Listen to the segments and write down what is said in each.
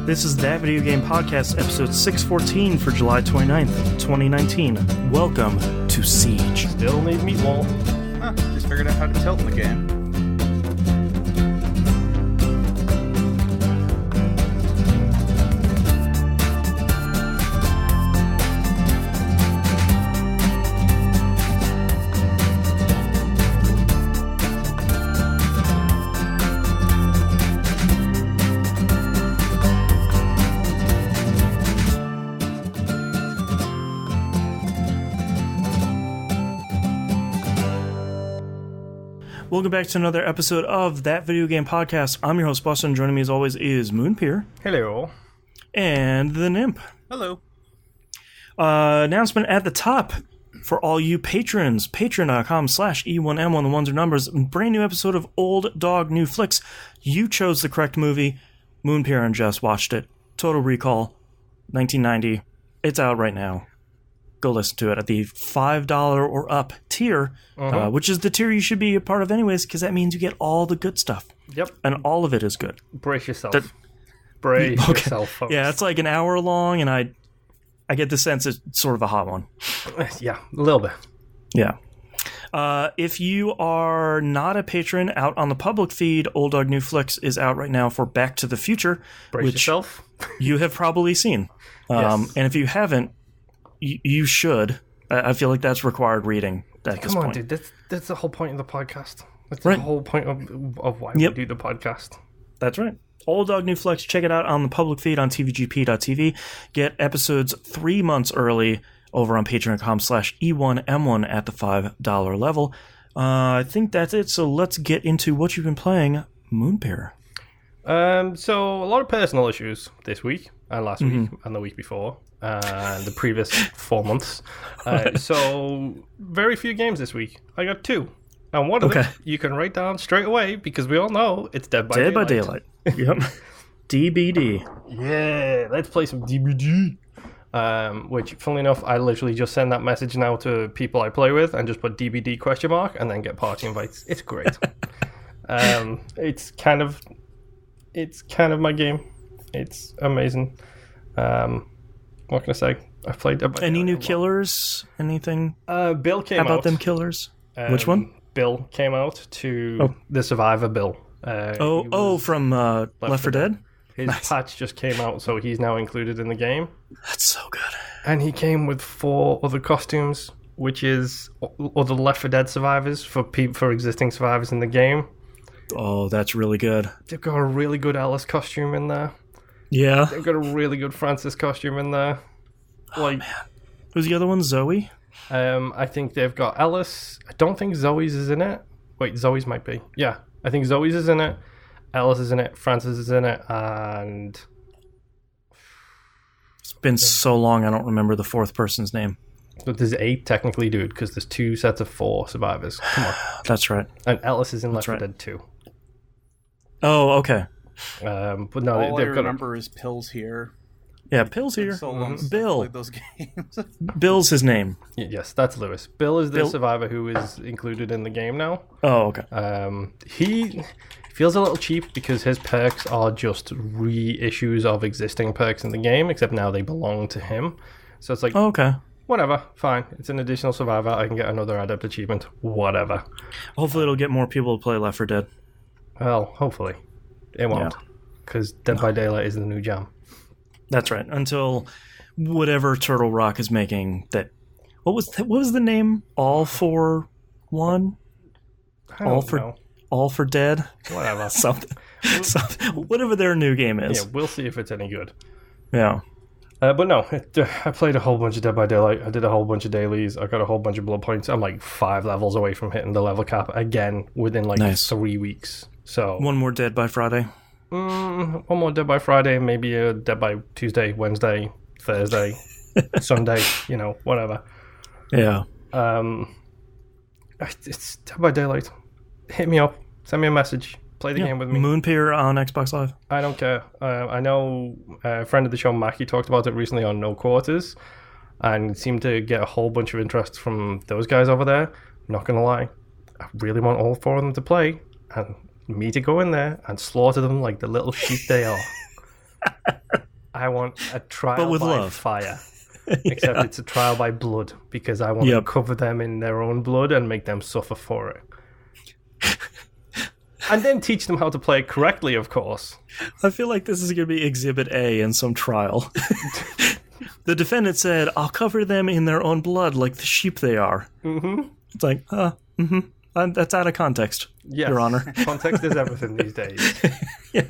This is That Video Game Podcast, episode 614 for July 29th, 2019. Welcome to Siege. Still need meatball. Just figured out how to tilt in the game. Welcome back to another episode of That Video Game Podcast. I'm your host, Boston. Joining me as always is Moonpeer. Hello. And the Nymph. Hello. Announcement at the top for all you patrons. Patreon.com/E1M on the ones or numbers. Brand new episode of Old Dog New Flicks. You chose the correct movie. Moonpeer and Jess watched it. Total Recall, 1990. It's out right now. Go listen to it at the $5 or up tier, which is the tier you should be a part of anyways, because that means you get all the good stuff. Yep. And all of it is good. Brace yourself. Brace yourself, folks. Yeah, it's like an hour long, and I get the sense it's sort of a hot one. Yeah, a little bit. Yeah. If you are not a patron, out on the public feed, Old Dog New Flicks is out right now for Back to the Future. Brace yourself. You have probably seen. Yes. And if you haven't, you should. I feel like that's required reading at this point. Come on, dude. That's the whole point of the podcast. That's right. The whole point of why we do the podcast. That's right. Old Dog New Flex. Check it out on the public feed on tvgp.tv. Get episodes 3 months early over on patreon.com/E1M1 at the $5 level. I think that's it. So let's get into what you've been playing, Moonpear. So a lot of personal issues this week and last week and the week before. And the previous 4 months. So, very few games this week. I got 2. And one of them you can write down straight away because we all know it's Dead by Daylight. Yep. DBD. Yeah, let's play some DBD. Which, funnily enough, I literally just send that message now to people I play with and just put DBD ? And then get party invites. It's great. It's kind of my game. It's amazing. What can I say? I've played Dead by Daylight. Any new killers? Anything? Bill came out. How about them killers? Which one? Bill came out to the Survivor Bill. From Left 4 Dead? His patch just came out, so he's now included in the game. That's so good. And he came with 4 other costumes, which is other Left 4 Dead survivors for existing survivors in the game. Oh, that's really good. They've got a really good Alice costume in there. Yeah. They've got a really good Francis costume in there. Man. Who's the other one? Zoe? I think they've got Alice. I don't think Zoe's is in it. Wait, Zoe's might be. Yeah. I think Zoe's is in it. Alice is in it. Francis is in it. And it's been so long I don't remember the 4th person's name. But there's 8 technically, dude, because there's 2 sets of 4 survivors. Come on. That's right. And Alice is in Left 4 Dead 2. Oh, okay. But no, all I remember is Pills here. Yeah, Pill's here. So long since Bill. I played those games. Bill's his name. Yes, that's Lewis. Bill is the survivor who is included in the game now. Oh, okay. He feels a little cheap because his perks are just reissues of existing perks in the game, except now they belong to him. So it's like, whatever, fine. It's an additional survivor. I can get another adept achievement. Whatever. Hopefully it'll get more people to play Left 4 Dead. Well, hopefully. It won't. Because Dead by Daylight is the new jam. That's right. Until whatever Turtle Rock is making that... What was the name? All for One? All for Dead? Whatever. Something. Whatever their new game is. Yeah, we'll see if it's any good. Yeah. But no, I played a whole bunch of Dead by Daylight. I did a whole bunch of dailies. I got a whole bunch of blood points. I'm like 5 levels away from hitting the level cap again within 3 weeks. So one more Dead by Friday. One more Dead by Friday, maybe a Dead by Tuesday, Wednesday, Thursday, Sunday. Whatever. Yeah. It's Dead by Daylight. Hit me up. Send me a message. Play the game with me. Moonpear on Xbox Live. I don't care. I know a friend of the show, Mackie, talked about it recently on No Quarters and seemed to get a whole bunch of interest from those guys over there. Not going to lie. I really want all 4 of them to play and me to go in there and slaughter them like the little sheep they are. I want a trial But with by love. fire. Except it's a trial by blood, because I want to cover them in their own blood and make them suffer for it. And then teach them how to play it correctly, of course. I feel like this is going to be Exhibit A in some trial. The defendant said, I'll cover them in their own blood like the sheep they are. Mm-hmm. It's like, that's out of context, yes. Your Honor. Context is everything these days. Yeah.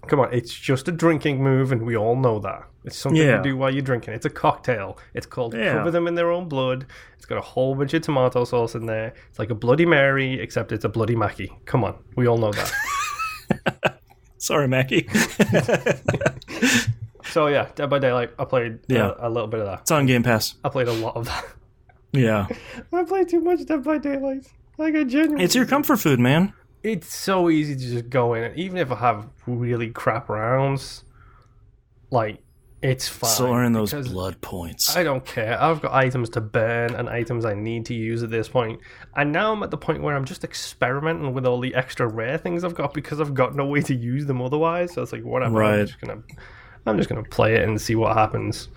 Come on, it's just a drinking move, and we all know that. It's something to do while you're drinking. It's a cocktail. It's called Cover Them in Their Own Blood. It's got a whole bunch of tomato sauce in there. It's like a Bloody Mary, except it's a Bloody Mackie. Come on, we all know that. Sorry, Mackie. So yeah, Dead by Daylight, I played a little bit of that. It's on Game Pass. I played a lot of that. Yeah. I played too much Dead by Daylight. Like, I genuinely... It's your comfort food, man. It's so easy to just go in, and even if I have really crap rounds, like, it's fine. Still earning those blood points. I don't care. I've got items to burn and items I need to use at this point. And now I'm at the point where I'm just experimenting with all the extra rare things I've got, because I've got no way to use them otherwise. So it's like, whatever. Right. I'm just gonna play it and see what happens.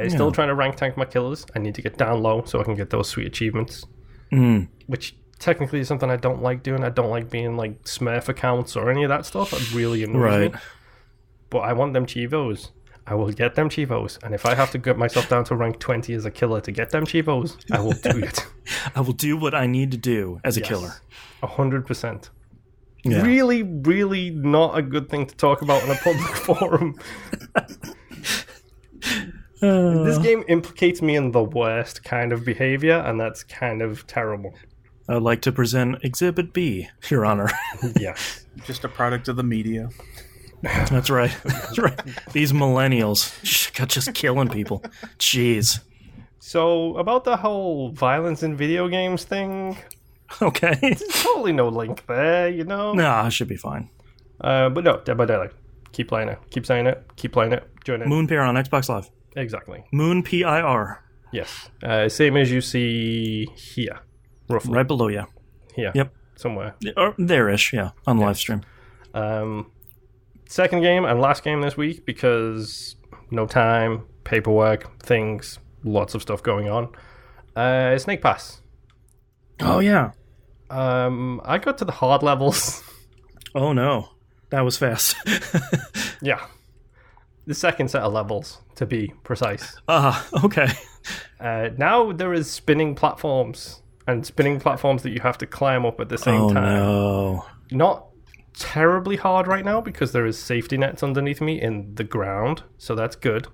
Still trying to rank tank my killers. I need to get down low so I can get those sweet achievements. Which technically is something I don't like doing. I don't like being like Smurf accounts or any of that stuff. It really annoys me. But I want them Chivos. I will get them Chivos. And if I have to get myself down to rank 20 as a killer to get them Chivos, I will do it. I will do what I need to do as a killer. 100%. Yeah. Really, really not a good thing to talk about in a public forum. This game implicates me in the worst kind of behavior, and that's kind of terrible. I'd like to present Exhibit B, Your Honor. Yes. Just a product of the media. That's right. That's right. These millennials just killing people. Jeez. So, about the whole violence in video games thing, okay. there's totally no link there, you know? Nah, it should be fine. But no, Dead by Daylight. Keep playing it. Keep saying it. Keep playing it. Join it. Moon PIR on Xbox Live. Exactly. Moon PIR. Yes. Same as you see here, roughly. Right below you. Here. Yep. Somewhere. Or there-ish, yeah, on live stream. Second game and last game this week, because no time, paperwork, things, lots of stuff going on. Snake Pass. Oh, yeah. I got to the hard levels. Oh, no. That was fast. Yeah. The second set of levels, to be precise. Okay. Now there is spinning platforms, and spinning platforms that you have to climb up at the same time. No. Not terribly hard right now, because there is safety nets underneath me in the ground, so that's good.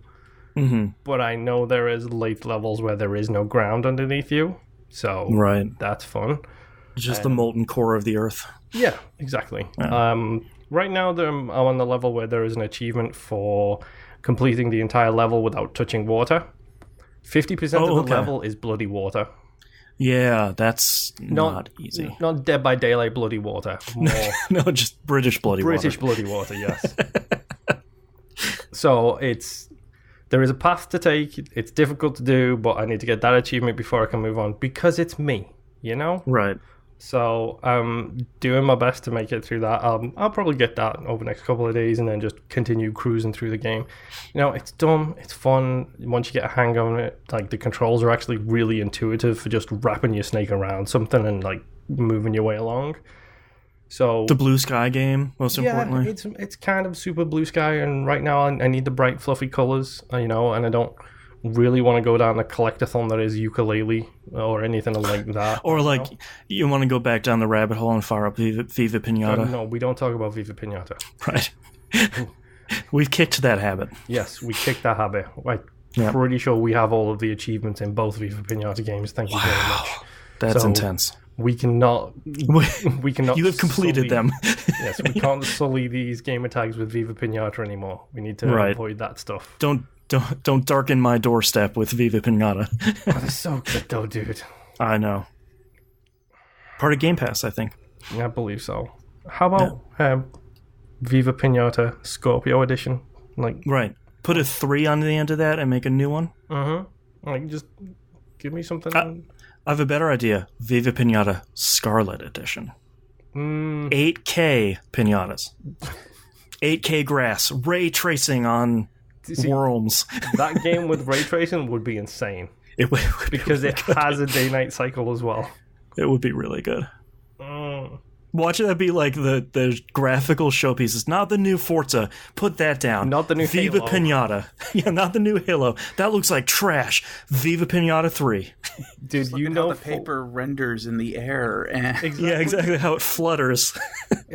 Mm-hmm. But I know there is late levels where there is no ground underneath you, so that's fun. Just the molten core of the earth. Yeah, exactly. Yeah. Right now I'm on the level where there is an achievement for completing the entire level without touching water. 50% of the level is bloody water. Yeah, that's not easy. Not Dead by Daylight bloody water. More no, just British bloody water. British bloody water, yes. So there is a path to take. It's difficult to do, but I need to get that achievement before I can move on, because it's me, you know? Right. So I'm doing my best to make it through that. I'll probably get that over the next couple of days and then just continue cruising through the game. You know, it's dumb. It's fun. Once you get a hang of it, like, the controls are actually really intuitive for just wrapping your snake around something and, like, moving your way along. So the Blue Sky game, most importantly. It's kind of super Blue Sky, and right now I need the bright, fluffy colors, you know, and I don't really want to go down the collectathon that is ukulele or anything like that. Or like you want to go back down the rabbit hole and fire up Viva Pinata. No, we don't talk about Viva Pinata. Right. We've kicked that habit. Yes, we kicked that habit. I'm pretty sure we have all of the achievements in both Viva Pinata games. Thank you very much. That's intense. We cannot. You have completed them. Yes, we can't sully these gamer tags with Viva Pinata anymore. We need to avoid that stuff. Don't darken my doorstep with Viva Pinata. Oh, they're so good though, dude. I know. Part of Game Pass, I think. I believe so. How about Viva Pinata Scorpio Edition? Right. Put a 3 on the end of that and make a new one. Like, just give me something. I have a better idea. Viva Pinata Scarlet Edition. 8K pinatas. 8K grass, ray tracing on worms. That game with ray tracing would be insane. It would because it has a day-night cycle as well. It would be really good. Watch that be like the graphical showpieces, not the new Forza. Put that down. Not the new Viva Halo. Pinata. Yeah, not the new Halo. That looks like trash. Viva Pinata 3. Dude, Look you at know how the paper renders in the air. And Yeah, exactly how it flutters.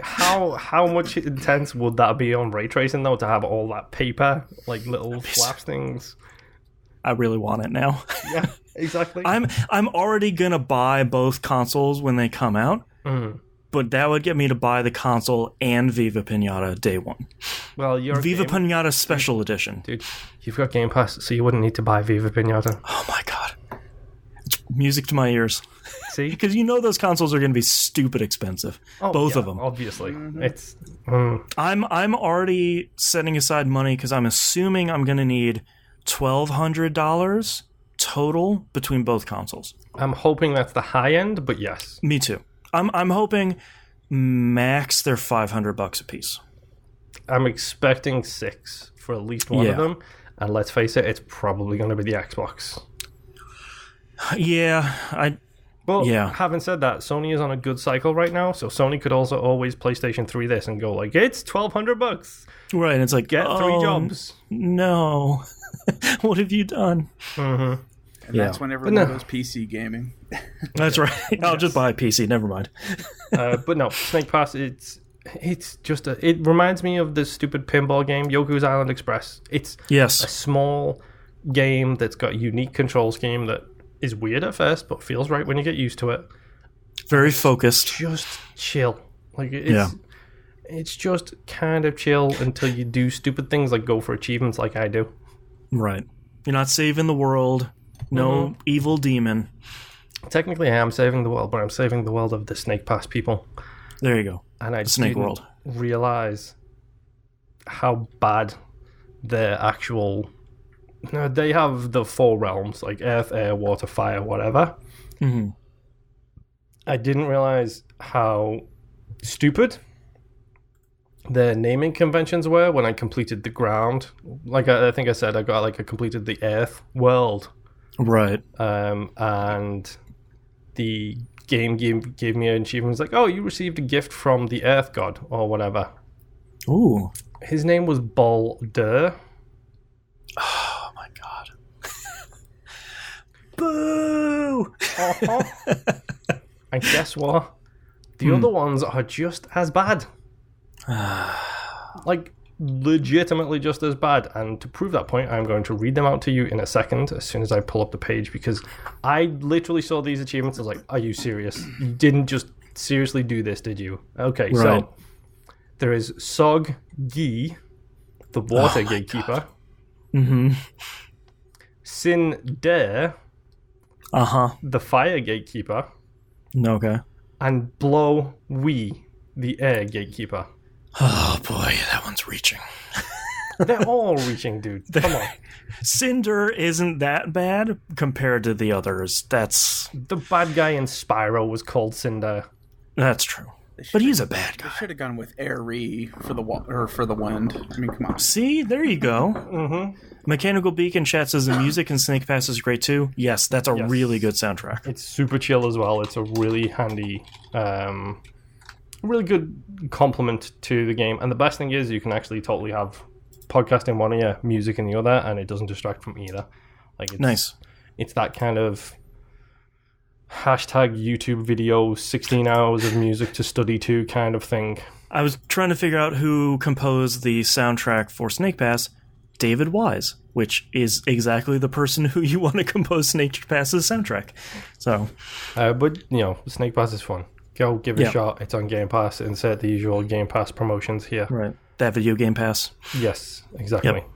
how much intense would that be on ray tracing though, to have all that paper, like little flaps things? I really want it now. Yeah, exactly. I'm already gonna buy both consoles when they come out. But that would get me to buy the console and Viva Pinata day one. Well, you're Viva Pinata Special Edition. Dude, you've got Game Pass, so you wouldn't need to buy Viva Pinata. Oh my god. It's music to my ears. See? Because you know those consoles are going to be stupid expensive. Both of them. Obviously. It's I'm already setting aside money because I'm assuming I'm going to need $1,200 total between both consoles. I'm hoping that's the high end, but yes. Me too. I'm hoping max they're $500 a piece. I'm expecting 6 for at least one of them, and let's face it, it's probably going to be the Xbox. Yeah, But having said that, Sony is on a good cycle right now, so Sony could also always PlayStation 3 this and go like, it's $1,200. Right, it's like, Get 3 jobs. No. What have you done? And that's when everyone goes PC gaming. That's right. I'll just buy a PC. Never mind. But no, Snake Pass, it's just it reminds me of this stupid pinball game, Yoku's Island Express. It's a small game that's got a unique control scheme that is weird at first, but feels right when you get used to it. Very focused. Just chill. Like it's just kind of chill until you do stupid things like go for achievements like I do. Right. You're not saving the world. No evil demon. Technically, I am saving the world, but I'm saving the world of the Snake Pass people. There you go. And I Snake didn't World. realize how bad their actual... No, they have the 4 realms, like earth, air, water, fire, whatever. Mm-hmm. I didn't realize how stupid their naming conventions were when I completed the ground. Like I think I said, I completed the earth world. Right. And the game gave me an achievement. It's like, oh, you received a gift from the Earth God or whatever. Ooh. His name was Baldur. Oh my god. Boo! And guess what? The other ones are just as bad. Like, legitimately just as bad. And to prove that point, I'm going to read them out to you in a second as soon as I pull up the page, because I literally saw these achievements. I was like, are you serious? You didn't just seriously do this, did you? Okay, right. So there is Sog Gi, the water gatekeeper. Mm-hmm. Sin Dare, the fire gatekeeper. Okay. And Blow Wee, the air gatekeeper. Oh boy, that one's reaching. They're all reaching, dude. Come on. Cinder isn't that bad compared to the others. That's The bad guy in Spyro was called Cinder. That's true. But he's a bad They guy. should have gone with Airy for the wind. I mean, come on. See, there you go. Mm-hmm. Mechanical Beacon chat says the music in Snake Pass is great too. Yes, that's a really good soundtrack. It's super chill as well. It's a really handy, really good complement to the game. And the best thing is you can actually totally have podcast in one ear, music in the other, and it doesn't distract from either. Like it's, nice. It's that kind of hashtag YouTube video, 16 hours of music to study to kind of thing. I was trying to figure out who composed the soundtrack for Snake Pass. David Wise, which is exactly the person who you want to compose Snake Pass's soundtrack. So, but you know, Snake Pass is fun. Go give it a shot. It's on Game Pass. Insert the usual Game Pass promotions here. Right, that video Game Pass. Yes, exactly. Yep.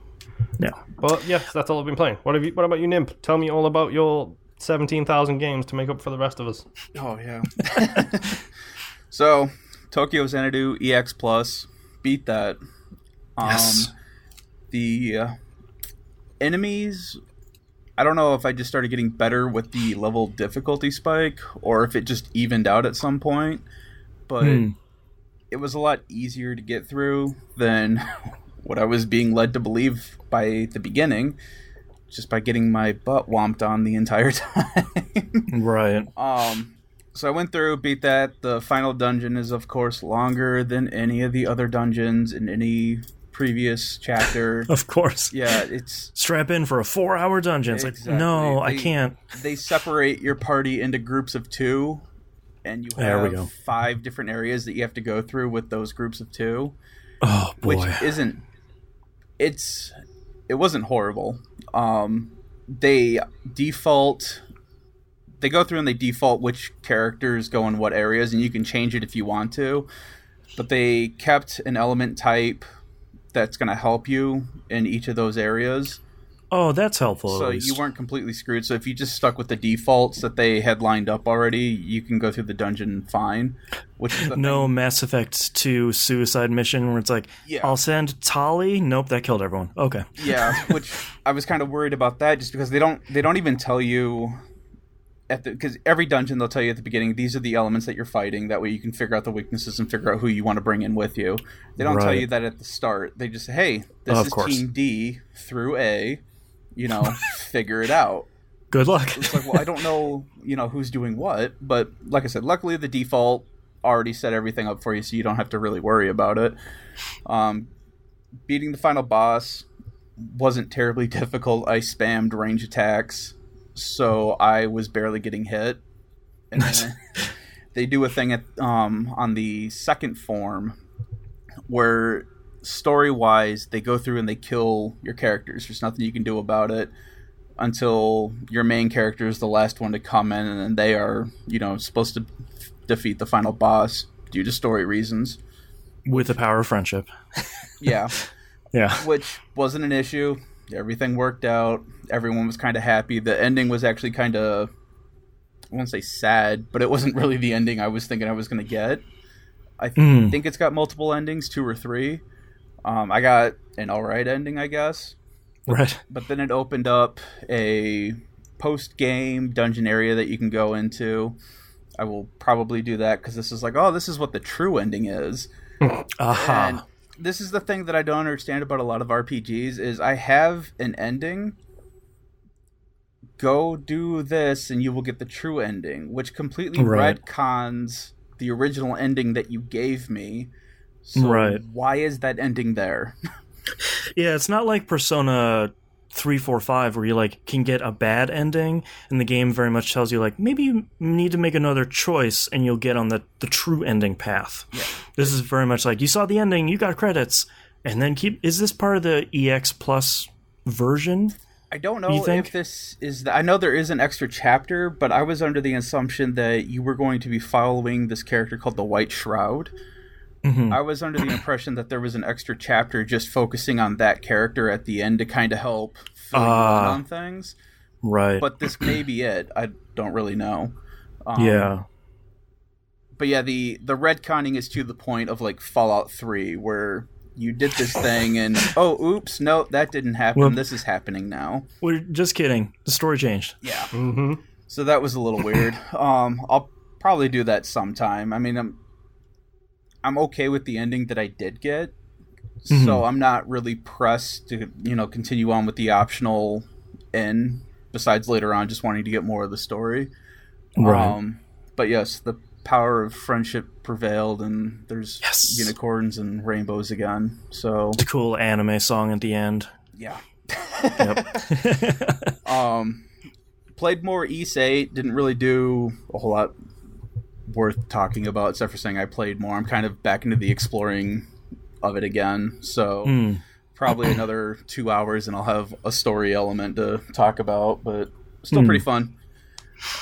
Yeah. But yes, that's all I've been playing. What about you, Nimp? Tell me all about your 17,000 games to make up for the rest of us. Oh yeah. So, Tokyo Xanadu EX Plus, beat that. Yes. The enemies, I don't know if I just started getting better with the level difficulty spike or if it just evened out at some point, but it was a lot easier to get through than what I was being led to believe by the beginning, just by getting my butt whomped on the entire time. Right. So I went through, beat that. The final dungeon is, of course, longer than any of the other dungeons in any previous chapter. Of course. Yeah, it's... Strap in for a 4-hour dungeon. It's exactly. like, no, I can't. They separate your party into groups of 2, and you have 5 different areas that you have to go through with those groups of 2. Oh, boy. Which isn't... It wasn't horrible. They go through and they default which characters go in what areas, and you can change it if you want to. But they kept an element type that's going to help you in each of those areas. Oh, that's helpful. So you weren't completely screwed. So if you just stuck with the defaults that they had lined up already, you can go through the dungeon fine. Which is no thing. Mass Effect 2 suicide mission where it's like, I'll send Tali. Nope, that killed everyone. Okay. Yeah, which I was kind of worried about that, just because they don't even tell you because every dungeon they'll tell you at the beginning, these are the elements that you're fighting. That way you can figure out the weaknesses and figure out who you want to bring in with you. They don't tell you that at the start. They just say, hey, this is Team D through A. Figure it out. Good luck. It's like, well, I don't know, who's doing what. But like I said, luckily the default already set everything up for you, so you don't have to really worry about it. Beating the final boss wasn't terribly difficult. I spammed range attacks, so I was barely getting hit. And then they do a thing on the second form where, story-wise, they go through and they kill your characters. There's nothing you can do about it until your main character is the last one to come in, and they are, supposed to defeat the final boss due to story reasons. With the power of friendship. Yeah. Yeah. Which wasn't an issue. Everything worked out. Everyone was kind of happy. The ending was actually kind of, I won't say sad, but it wasn't really the ending I was thinking I was going to get. I think it's got multiple endings, 2 or 3. I got an alright ending, I guess. Right. But then it opened up a post-game dungeon area that you can go into. I will probably do that because this is like, this is what the true ending is. Aha. And this is the thing that I don't understand about a lot of RPGs is I have an ending. Go do this and you will get the true ending, which completely retcons the original ending that you gave me. So why is that ending there? Yeah, it's not like Persona 3, 4, 5 where you can get a bad ending and the game very much tells you maybe you need to make another choice and you'll get on the true ending path. Yeah. This is very much like you saw the ending, you got credits, and then is this part of the EX Plus version? I don't know if this is... I know there is an extra chapter, but I was under the assumption that you were going to be following this character called the White Shroud. Mm-hmm. I was under the impression that there was an extra chapter just focusing on that character at the end to kind of help fill you in on things. Right. But this may be it. I don't really know. Yeah. But yeah, the retconning is to the point of Fallout 3, where you did this thing and, oops, no, that didn't happen. Well, this is happening now. We're just kidding. The story changed. Yeah. Mm-hmm. So that was a little weird. I'll probably do that sometime. I mean, I'm okay with the ending that I did get, so I'm not really pressed to, continue on with the optional end, besides later on just wanting to get more of the story. Right. But yes, the power of friendship prevailed, and there's unicorns and rainbows again. So it's a cool anime song at the end. Yeah. Yep. Played more Ys 8, didn't really do a whole lot worth talking about, except for saying I played more. I'm kind of back into the exploring of it again, so probably another 2 hours and I'll have a story element to talk about, but still pretty fun.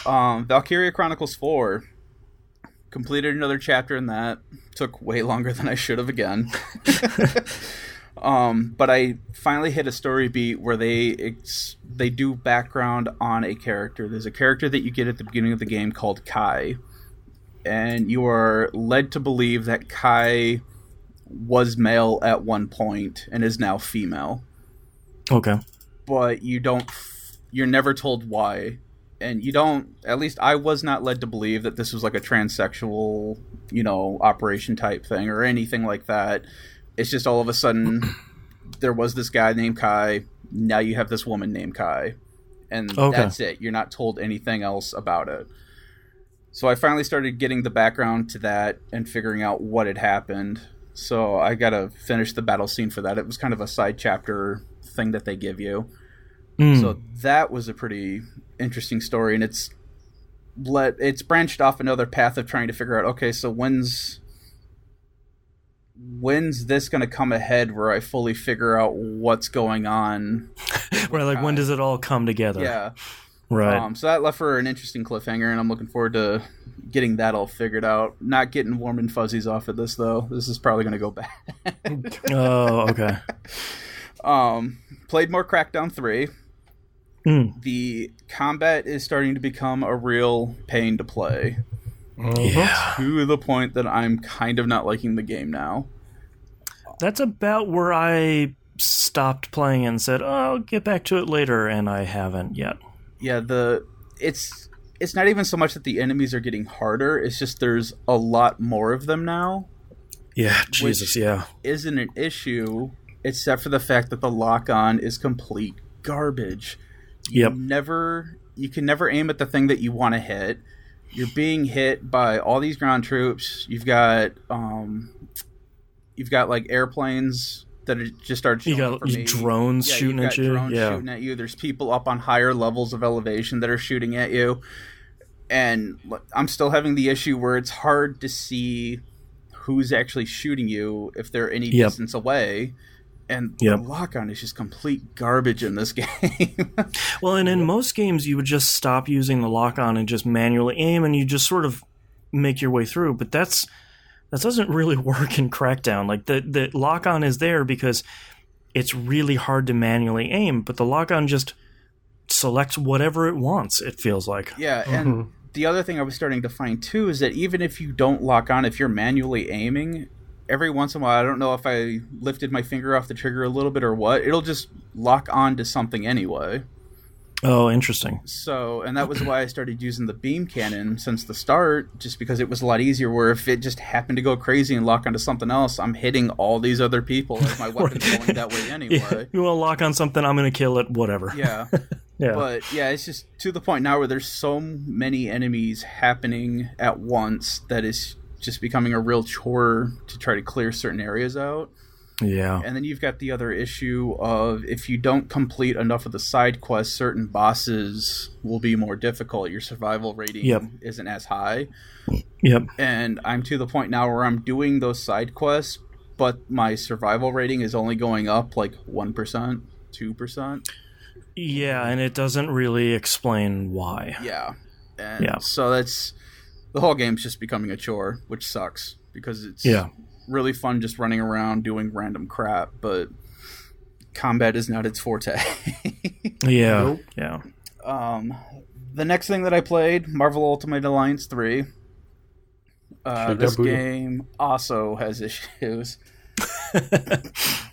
Valkyria Chronicles 4, completed another chapter in that. Took way longer than I should have again. But I finally hit a story beat where they do background on a character. There's a character that you get at the beginning of the game called Kai, and you are led to believe that Kai was male at one point and is now female. Okay. But you're never told why. And you don't, at least I was not led to believe that this was like a transsexual, operation type thing or anything like that. It's just all of a sudden there was this guy named Kai. Now you have this woman named Kai. And that's it. You're not told anything else about it. So I finally started getting the background to that and figuring out what had happened. So I got to finish the battle scene for that. It was kind of a side chapter thing that they give you. So that was a pretty interesting story, and it's branched off another path of trying to figure out, okay, so when's this going to come ahead where I fully figure out what's going on? Right, like when does it all come together? Yeah. Right. So that left for an interesting cliffhanger, and I'm looking forward to getting that all figured out. Not getting warm and fuzzies off of this, though. This is probably going to go bad. Oh, okay. Played more Crackdown 3. The combat is starting to become a real pain to play. Yeah. To the point that I'm kind of not liking the game now. That's about where I stopped playing and said, I'll get back to it later, and I haven't yet. Yeah, it's not even so much that the enemies are getting harder, it's just there's a lot more of them now. Yeah, Jesus, yeah. Isn't an issue, except for the fact that the lock-on is complete garbage. You can never aim at the thing that you want to hit. You're being hit by all these ground troops. You've got like airplanes that just start showing up for me. Drones shooting at you. Drones shooting at you. There's people up on higher levels of elevation that are shooting at you. And I'm still having the issue where it's hard to see who's actually shooting you if they're any distance away. And the lock-on is just complete garbage in this game. Well, and in most games, you would just stop using the lock-on and just manually aim, and you just sort of make your way through. But that doesn't really work in Crackdown. Like, the lock-on is there because it's really hard to manually aim, but the lock-on just selects whatever it wants, it feels like. Yeah, and the other thing I was starting to find, too, is that even if you don't lock on, if you're manually aiming, every once in a while, I don't know if I lifted my finger off the trigger a little bit or what, it'll just lock on to something anyway. Oh, interesting. So, and that was why I started using the beam cannon since the start, just because it was a lot easier, where if it just happened to go crazy and lock onto something else, I'm hitting all these other people as my weapon's going that way anyway. Yeah. You want to lock on something, I'm going to kill it, whatever. Yeah. Yeah. But, yeah, it's just to the point now where there's so many enemies happening at once that is just becoming a real chore to try to clear certain areas out. Yeah. And then you've got the other issue of if you don't complete enough of the side quests, certain bosses will be more difficult. Your survival rating isn't as high. Yep. And I'm to the point now where I'm doing those side quests, but my survival rating is only going up like 1%, 2%. Yeah, and it doesn't really explain why. Yeah. And so that's... The whole game's just becoming a chore, which sucks, because it's really fun just running around doing random crap, but combat is not its forte. Yeah, yeah. The next thing that I played, Marvel Ultimate Alliance 3. This game also has issues.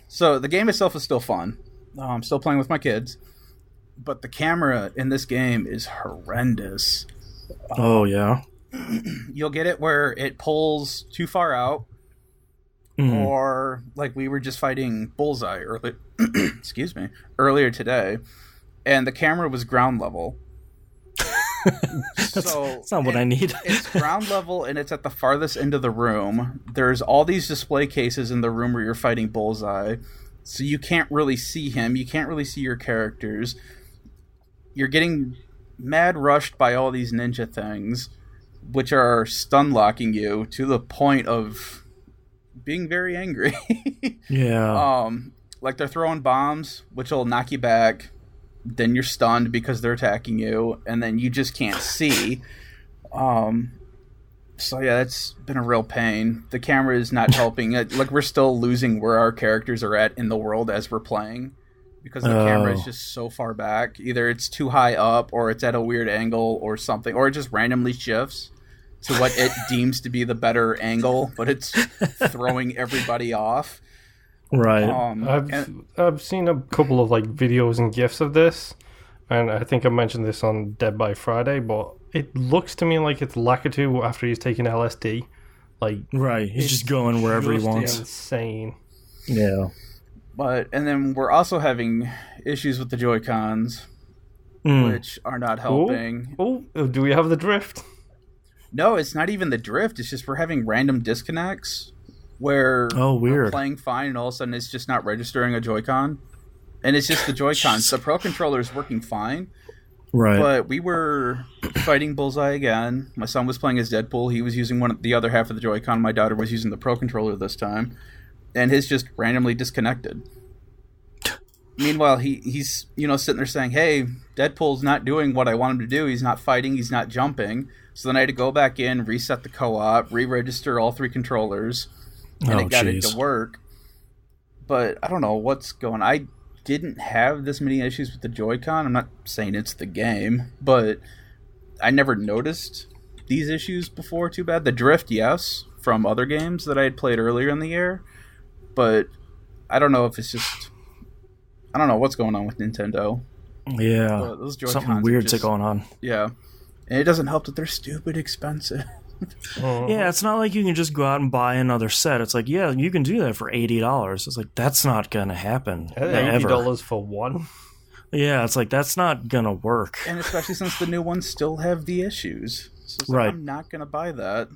So the game itself is still fun. I'm still playing with my kids, but the camera in this game is horrendous. Oh, yeah? You'll get it where it pulls too far out, or like we were just fighting Bullseye earlier today, and the camera was ground level. That's not what I need. It's ground level, and it's at the farthest end of the room. There's all these display cases in the room where you're fighting Bullseye, so you can't really see him. You can't really see your characters. You're getting mad rushed by all these ninja things, which are stun locking you to the point of being very angry. Yeah. Like they're throwing bombs, which will knock you back. Then you're stunned because they're attacking you, and then you just can't see. So yeah, that's been a real pain. The camera is not helping. Like we're still losing where our characters are at in the world as we're playing, because the camera is just so far back. Either it's too high up, or it's at a weird angle, or something, or it just randomly shifts to what it deems to be the better angle, but it's throwing everybody off. Right. I've seen a couple of like videos and GIFs of this, and I think I mentioned this on Dead by Friday, but it looks to me like it's Lakitu after he's taken LSD. Like, right, he's just going wherever he wants. Insane. Yeah. And then we're also having issues with the Joy-Cons, which are not helping. Oh, do we have the drift? No, it's not even the drift. It's just we're having random disconnects where weird. we're playing fine and all of a sudden it's just not registering a Joy-Con. And it's just the Joy-Cons. The Pro Controller is working fine. Right. But we were fighting Bullseye again. My son was playing as Deadpool. He was using the other half of the Joy-Con. My daughter was using the Pro Controller this time. And his just randomly disconnected. Meanwhile, he's sitting there saying, hey, Deadpool's not doing what I want him to do. He's not fighting. He's not jumping. So then I had to go back in, reset the co-op, re-register all 3 controllers, and it got it to work. But I don't know what's going on. I didn't have this many issues with the Joy-Con. I'm not saying it's the game, but I never noticed these issues before too bad. The drift, yes, from other games that I had played earlier in the year, but I don't know if it's just... I don't know what's going on with Nintendo. Yeah, those Joy-Cons something weird's going on. Yeah, and it doesn't help that they're stupid expensive. Yeah, it's not like you can just go out and buy another set. It's like, yeah, you can do that for $80. It's like, that's not gonna happen. $80 for one. Yeah, it's like, that's not gonna work. And especially since the new ones still have the issues. So it's like, I'm not gonna buy that.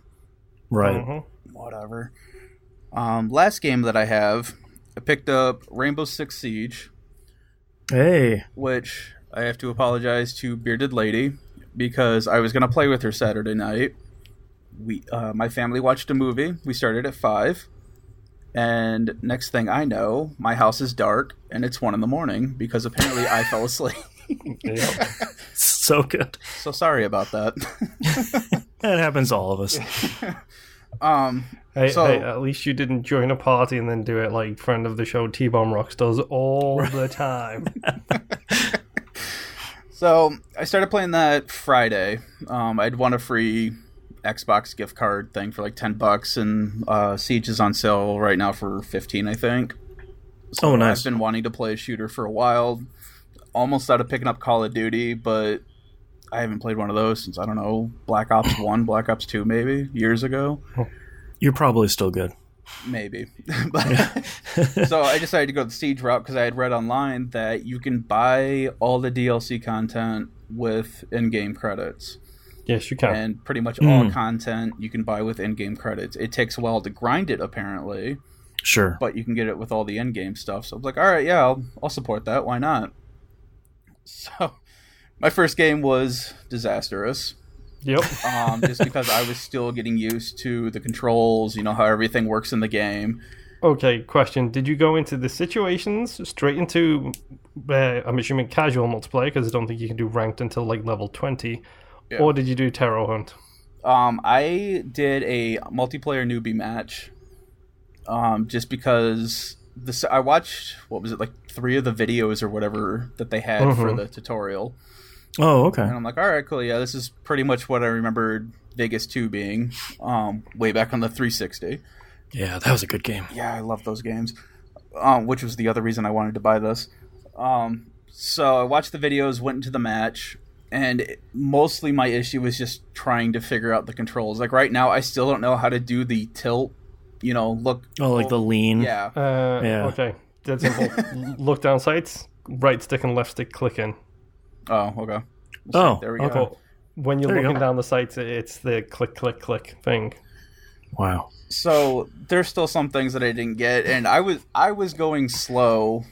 Right. Whatever. Last game that I have, I picked up Rainbow Six Siege. Hey. Which I have to apologize to Bearded Lady because I was going to play with her Saturday night. My family watched a movie. We started at 5. And next thing I know, my house is dark and it's 1 a.m. because apparently I fell asleep. Yep. So good. So sorry about that. It happens to all of us. Hey, at least you didn't join a party and then do it like friend of the show T-Bomb Rocks does all the time. So I started playing that Friday. I'd won a free Xbox gift card thing for like $10, and Siege is on sale right now for $15, I think. So nice. I've been wanting to play a shooter for a while. Almost out of picking up Call of Duty, but I haven't played one of those since, I don't know, Black Ops 1, Black Ops 2 maybe, years ago. You're probably still good. Maybe. So I decided to go the Siege route because I had read online that you can buy all the DLC content with in-game credits. Yes, you can. And pretty much all content you can buy with in-game credits. It takes a while to grind it, apparently. Sure. But you can get it with all the in-game stuff. So I was like, all right, yeah, I'll support that. Why not? So my first game was disastrous. Yep. Just because I was still getting used to the controls, how everything works in the game. Okay, question. Did you go into the situations straight into, I'm assuming, casual multiplayer, because I don't think you can do ranked until like level 20, or did you do Terror Hunt? I did a multiplayer newbie match, just because I watched, what was it, like 3 of the videos or whatever that they had for the tutorial. Oh, okay. And I'm like, all right, cool. Yeah, this is pretty much what I remembered Vegas 2 being, way back on the 360. Yeah, that was a good game. Yeah, I love those games, which was the other reason I wanted to buy this. So I watched the videos, went into the match, and mostly my issue was just trying to figure out the controls. Like right now, I still don't know how to do the tilt, look. Oh, like the lean? Yeah. Okay, that's simple. Look down sights, right stick and left stick click in. Oh, okay. There we go. When you're looking down the sights, it's the click, click, click thing. Wow. So there's still some things that I didn't get, and I was going slow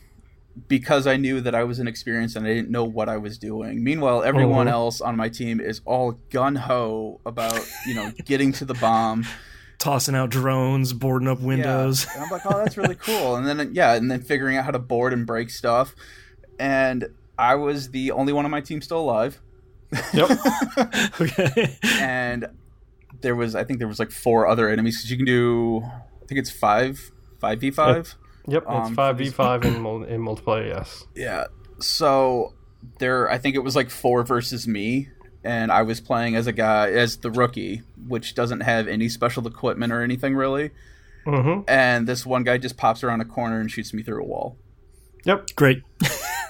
because I knew that I was inexperienced and I didn't know what I was doing. Meanwhile, everyone else on my team is all gung-ho about, getting to the bomb. Tossing out drones, boarding up windows. Yeah. And I'm like, oh, that's really cool. And then figuring out how to board and break stuff. And I was the only one on my team still alive. Yep. Okay. And I think there was like 4 other enemies, because you can do, I think it's 5v5. Yep, it's 5v5 in multiplayer, yes. Yeah. So I think it was like 4 versus me, and I was playing as the rookie, which doesn't have any special equipment or anything really. Mm-hmm. And this one guy just pops around a corner and shoots me through a wall. Yep. Great.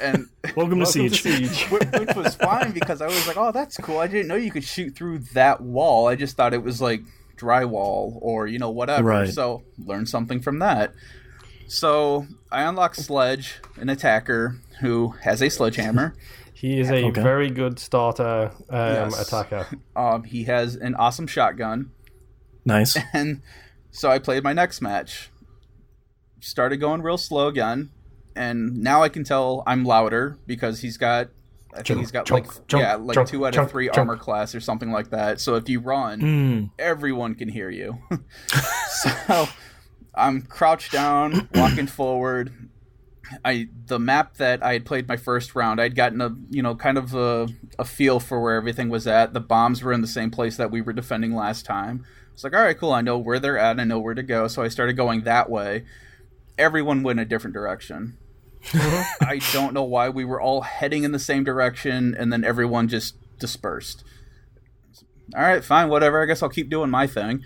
And Welcome to Siege. which was fine because I was like, oh, that's cool. I didn't know you could shoot through that wall. I just thought it was like drywall or, whatever. Right. So learn something from that. So I unlock Sledge, an attacker who has a sledgehammer. He is a very good starter attacker. He has an awesome shotgun. Nice. And so I played my next match. Started going real slow again. And now I can tell I'm louder because he's got, I think he's got jump, 2 out of 3 armor class or something like that. So if you run, everyone can hear you. So I'm crouched down, walking forward. The map that I had played my first round, I'd gotten a feel for where everything was at. The bombs were in the same place that we were defending last time. It's like, all right, cool. I know where they're at. I know where to go. So I started going that way. Everyone went a different direction. I don't know why we were all heading in the same direction, and then everyone just dispersed. All right, fine, whatever. I guess I'll keep doing my thing.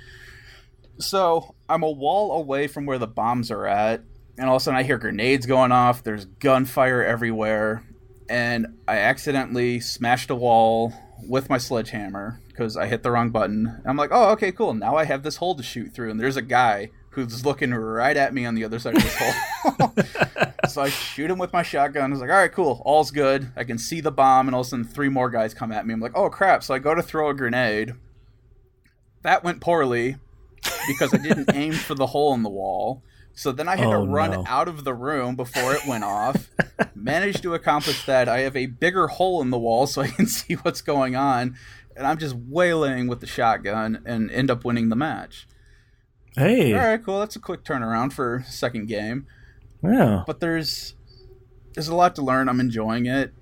So I'm a wall away from where the bombs are at, and all of a sudden I hear grenades going off. There's gunfire everywhere, and I accidentally smashed a wall with my sledgehammer because I hit the wrong button. I'm like, oh, okay, cool. Now I have this hole to shoot through, and there's a guy who's looking right at me on the other side of this hole. So I shoot him with my shotgun. I was like, all right, cool. All's good. I can see the bomb, and all of a sudden 3 more guys come at me. I'm like, oh, crap. So I go to throw a grenade. That went poorly because I didn't aim for the hole in the wall. So then I had to run out of the room before it went off. Managed to accomplish that. I have a bigger hole in the wall so I can see what's going on. And I'm just waylaying with the shotgun and end up winning the match. Hey. All right, cool. That's a quick turnaround for second game. Yeah. But there's a lot to learn. I'm enjoying it.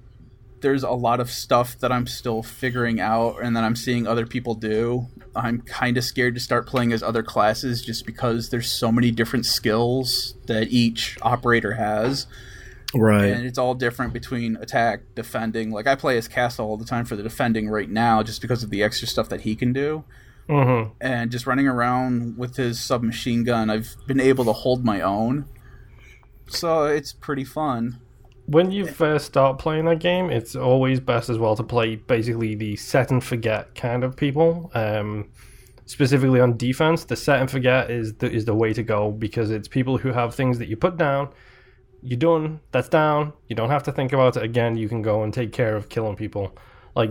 There's a lot of stuff that I'm still figuring out and that I'm seeing other people do. I'm kind of scared to start playing as other classes just because there's so many different skills that each operator has. Right. And it's all different between attack, defending. Like I play as Castle all the time for the defending right now just because of the extra stuff that he can do. Mm-hmm. And just running around with his submachine gun, I've been able to hold my own. So it's pretty fun. When you first start playing that game, it's always best as well to play basically the set and forget kind of people. Specifically on defense, the set and forget is the way to go because it's people who have things that you put down, you're done, that's down, you don't have to think about it again, you can go and take care of killing people. Like,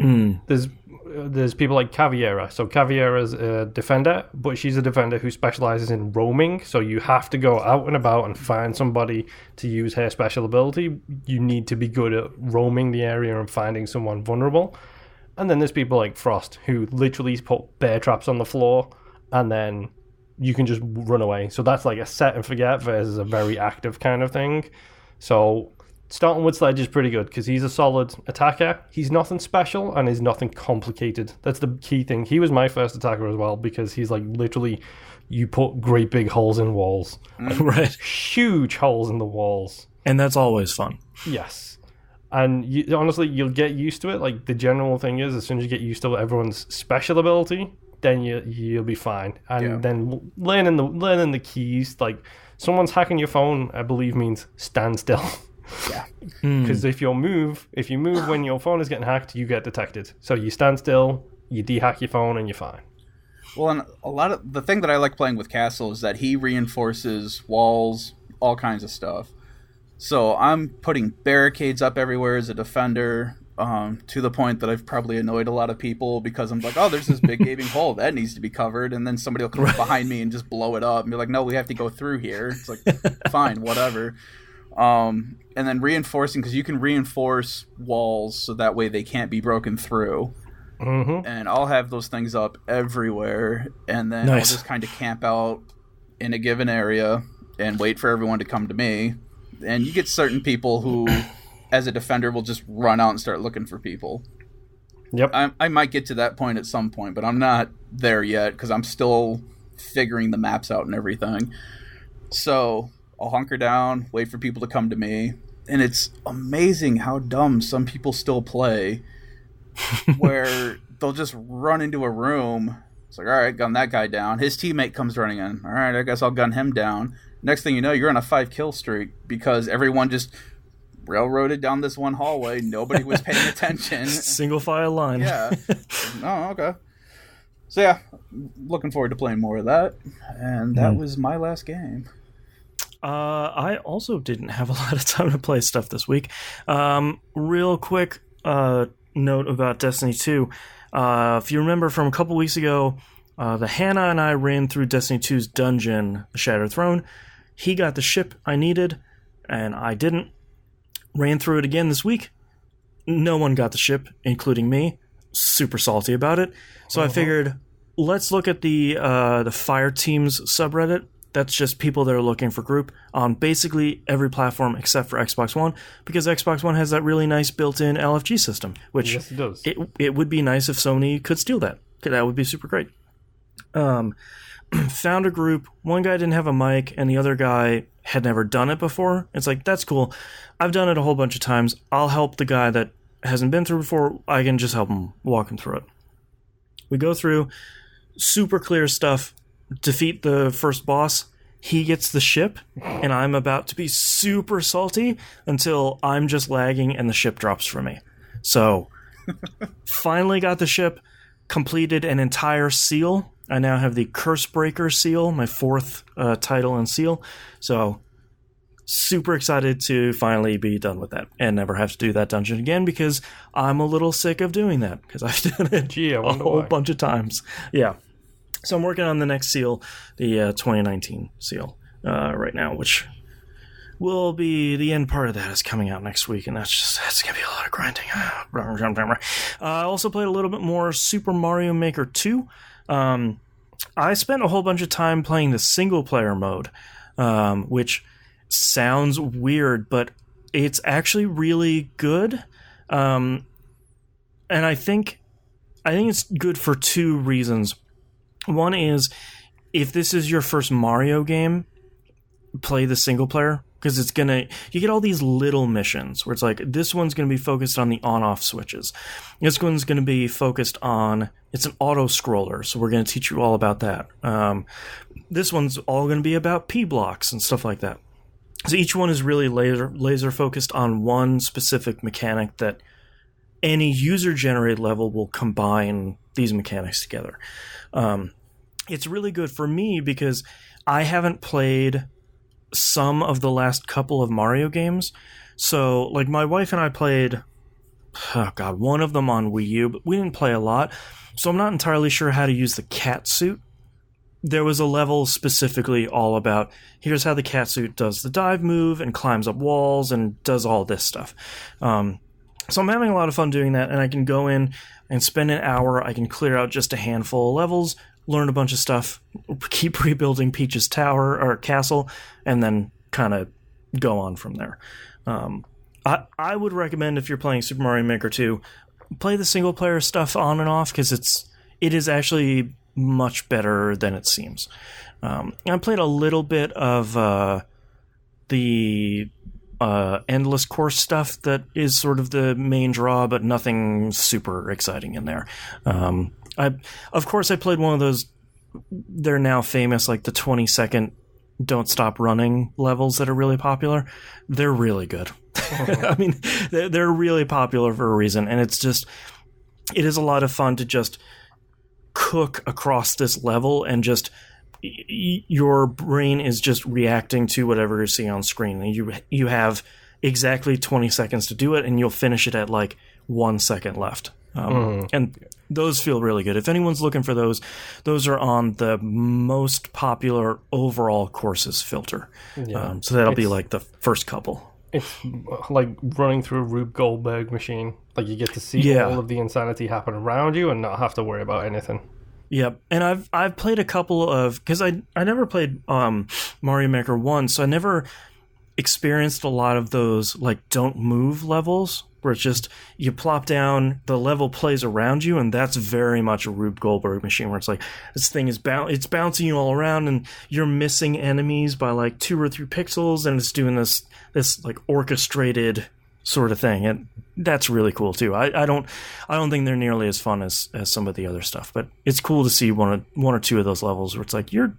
there's people like Caviera. So Caviera's a defender, but she's a defender who specializes in roaming. So you have to go out and about and find somebody to use her special ability. You need to be good at roaming the area and finding someone vulnerable. And then there's people like Frost, who literally put bear traps on the floor, and then you can just run away. So that's like a set and forget versus a very active kind of thing. So starting with Sledge is pretty good because he's a solid attacker. He's nothing special and he's nothing complicated. That's the key thing. He was my first attacker as well because he's like literally you put great big holes in walls. Like, right. Huge holes in the walls. And that's always fun. Yes. And honestly, you'll get used to it. Like the general thing is as soon as you get used to everyone's special ability, then you'll be fine. And then learning the keys, like someone's hacking your phone, I believe means stand still. Yeah. Because if you move when your phone is getting hacked, you get detected. So you stand still, you de-hack your phone, and you're fine. Well, and a lot of the thing that I like playing with Castle is that he reinforces walls, all kinds of stuff. So I'm putting barricades up everywhere as a defender, to the point that I've probably annoyed a lot of people because I'm like, oh, there's this big gaping hole that needs to be covered, and then somebody will come up behind me and just blow it up and be like, no, we have to go through here. It's like, fine, whatever. And then reinforcing, because you can reinforce walls so that way they can't be broken through. Mm-hmm. And I'll have those things up everywhere, and then I'll just kind of camp out in a given area and wait for everyone to come to me. And you get certain people who, as a defender, will just run out and start looking for people. Yep. I might get to that point at some point, but I'm not there yet because I'm still figuring the maps out and everything. So I'll hunker down, wait for people to come to me, and it's amazing how dumb some people still play, where they'll just run into a room. It's like, all right, gun that guy down. His teammate comes running in. All right, I guess I'll gun him down. Next thing you know, you're on a 5-kill streak because everyone just railroaded down this one hallway. Nobody was paying attention. Single file line. Yeah. Oh, okay. So yeah, looking forward to playing more of that. And that was my last game. I also didn't have a lot of time to play stuff this week. Real quick note about Destiny 2. If you remember from a couple weeks ago, the Hannah and I ran through Destiny 2's dungeon, the Shattered Throne. He got the ship I needed, and I didn't. Ran through it again this week. No one got the ship, including me. Super salty about it. So I figured, let's look at the Fire Teams subreddit. That's just people that are looking for group on basically every platform except for Xbox One, because Xbox One has that really nice built-in LFG system, which yes, it does. It would be nice if Sony could steal that. That would be super great. Found a group. One guy didn't have a mic, and the other guy had never done it before. It's like, that's cool. I've done it a whole bunch of times. I'll help the guy that hasn't been through before. I can just help him, walk him through it. We go through super clear stuff. Defeat the first boss. He gets the ship, and I'm about to be super salty until I'm just lagging and the ship drops for me. So, finally got the ship, completed an entire seal. I now have the Cursebreaker seal, my 4th title and seal. So, super excited to finally be done with that and never have to do that dungeon again, because I'm a little sick of doing that, because I've done it a whole bunch of times. Yeah. So I'm working on the next seal, the 2019 seal right now, which will be the end part of that is coming out next week, and that's going to be a lot of grinding. I also played a little bit more Super Mario Maker 2. I spent a whole bunch of time playing the single-player mode, which sounds weird, but it's actually really good. And I think it's good for 2 reasons. One is, if this is your first Mario game, play the single player, because you get all these little missions where it's like, this one's going to be focused on the on-off switches. This one's going to be focused on, it's an auto-scroller, so we're going to teach you all about that. This one's all going to be about P-blocks and stuff like that. So each one is really laser focused on one specific mechanic that any user-generated level will combine these mechanics together. It's really good for me because I haven't played some of the last couple of Mario games. So, like, my wife and I played, one of them on Wii U, but we didn't play a lot. So I'm not entirely sure how to use the cat suit. There was a level specifically all about, here's how the cat suit does the dive move and climbs up walls and does all this stuff. So I'm having a lot of fun doing that, and I can go in and spend an hour. I can clear out just a handful of levels, learn a bunch of stuff, keep rebuilding Peach's tower or castle, and then kind of go on from there. I would recommend, if you're playing Super Mario Maker 2, play the single player stuff on and off, because it is actually much better than it seems. I played a little bit of the endless course stuff that is sort of the main draw, but nothing super exciting in there. Of course, I played one of those, they're now famous, like the 20-second don't stop running levels that are really popular. They're really good. I mean, they're really popular for a reason, and it is a lot of fun to just cook across this level, and just your brain is just reacting to whatever you're seeing on screen. You have exactly 20 seconds to do it, and you'll finish it at like 1 second left. And those feel really good. If anyone's looking for those are on the most popular overall courses filter. Yeah. So that'll be like the first couple. It's like running through a Rube Goldberg machine. Like, you get to see all of the insanity happen around you and not have to worry about anything. Yep, and I've played a couple of, because I never played Mario Maker 1, so I never experienced a lot of those like don't move levels, where it's just you plop down, the level plays around you, and that's very much a Rube Goldberg machine, where it's like this thing is it's bouncing you all around, and you're missing enemies by like 2 or 3 pixels, and it's doing this like orchestrated sort of thing, and that's really cool too. I don't think they're nearly as fun as some of the other stuff, but it's cool to see one or two of those levels where it's like you're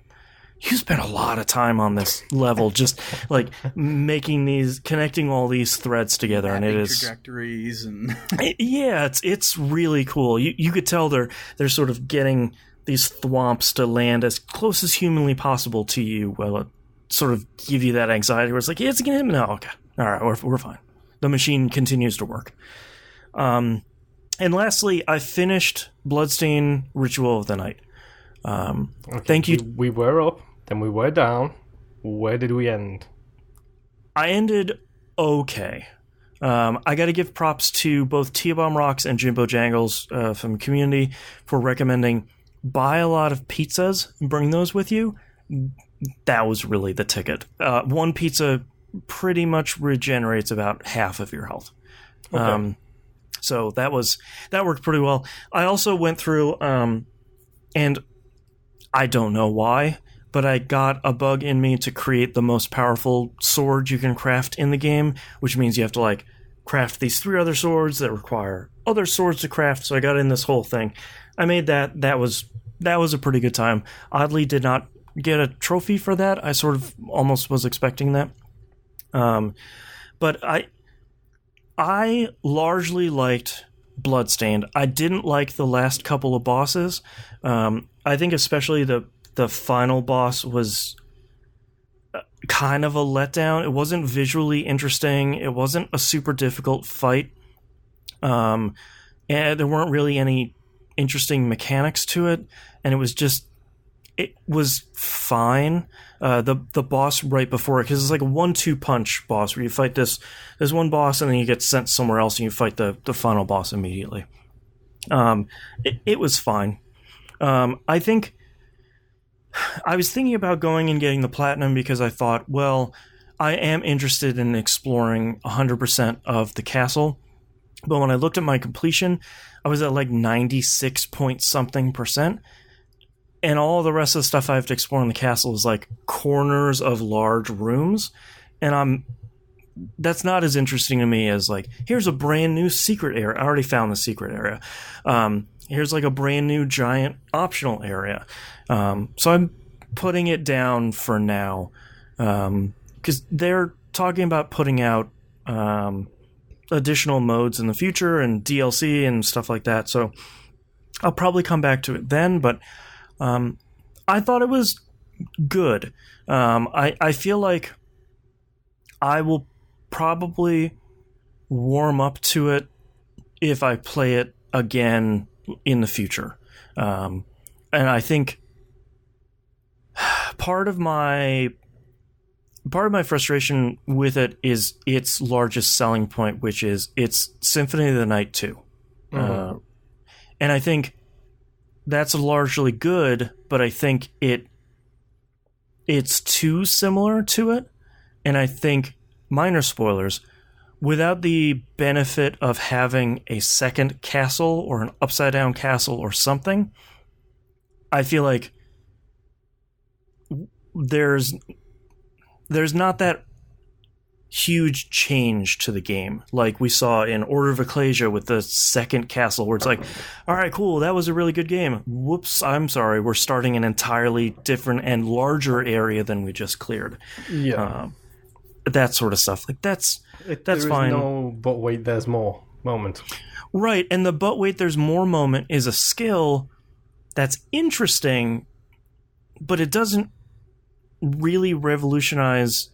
you spent a lot of time on this level, just like connecting all these threads together, and it is trajectories and yeah, it's really cool. You could tell they're sort of getting these thwomps to land as close as humanly possible to you, while it sort of give you that anxiety where it's like, yeah, it's gonna hit me. No, okay, all right, we're fine. The machine continues to work. And lastly, I finished Bloodstained Ritual of the Night. Okay, thank you. We were up, then we were down. Where did we end? I ended okay. I got to give props to both Tia Bomb Rocks and Jimbo Jangles from the community for recommending buy a lot of pizzas and bring those with you. That was really the ticket. One pizza pretty much regenerates about half of your health. Okay. So that worked pretty well. I also went through, and I don't know why, but I got a bug in me to create the most powerful sword you can craft in the game, which means you have to like craft these 3 other swords that require other swords to craft. So I got in this whole thing. I made that. That was a pretty good time. Oddly, did not get a trophy for that. I sort of almost was expecting that. But I largely liked Bloodstained. I didn't like the last couple of bosses. I think especially the final boss was kind of a letdown. It wasn't visually interesting. It wasn't a super difficult fight. And there weren't really any interesting mechanics to it. And it was fine. The boss right before it, because it's like a 1-2 punch boss where you fight there's one boss and then you get sent somewhere else and you fight the final boss immediately. It was fine. I think I was thinking about going and getting the platinum because I thought, well, I am interested in exploring 100% of the castle. But when I looked at my completion, I was at like 96 point something %. And all the rest of the stuff I have to explore in the castle is like corners of large rooms. And that's not as interesting to me as like, here's a brand new secret area. I already found the secret area. Here's like a brand new giant optional area. So I'm putting it down for now. Because they're talking about putting out additional modes in the future and DLC and stuff like that. So I'll probably come back to it then, but I thought it was good. I feel like I will probably warm up to it if I play it again in the future. And I think part of my frustration with it is its largest selling point, which is it's Symphony of the Night 2. Mm-hmm. And I think that's largely good, but I think it's too similar to it. And I think, minor spoilers, without the benefit of having a second castle or an upside down castle or something, I feel like there's not that huge change to the game like we saw in Order of Ecclesia with the second castle, where it's like, all right, cool, that was a really good game. Whoops, I'm sorry, we're starting an entirely different and larger area than we just cleared. Yeah. That sort of stuff. Like that's fine. No, but wait, there's more moment. Right, and the but wait, there's more moment is a skill that's interesting, but it doesn't really revolutionize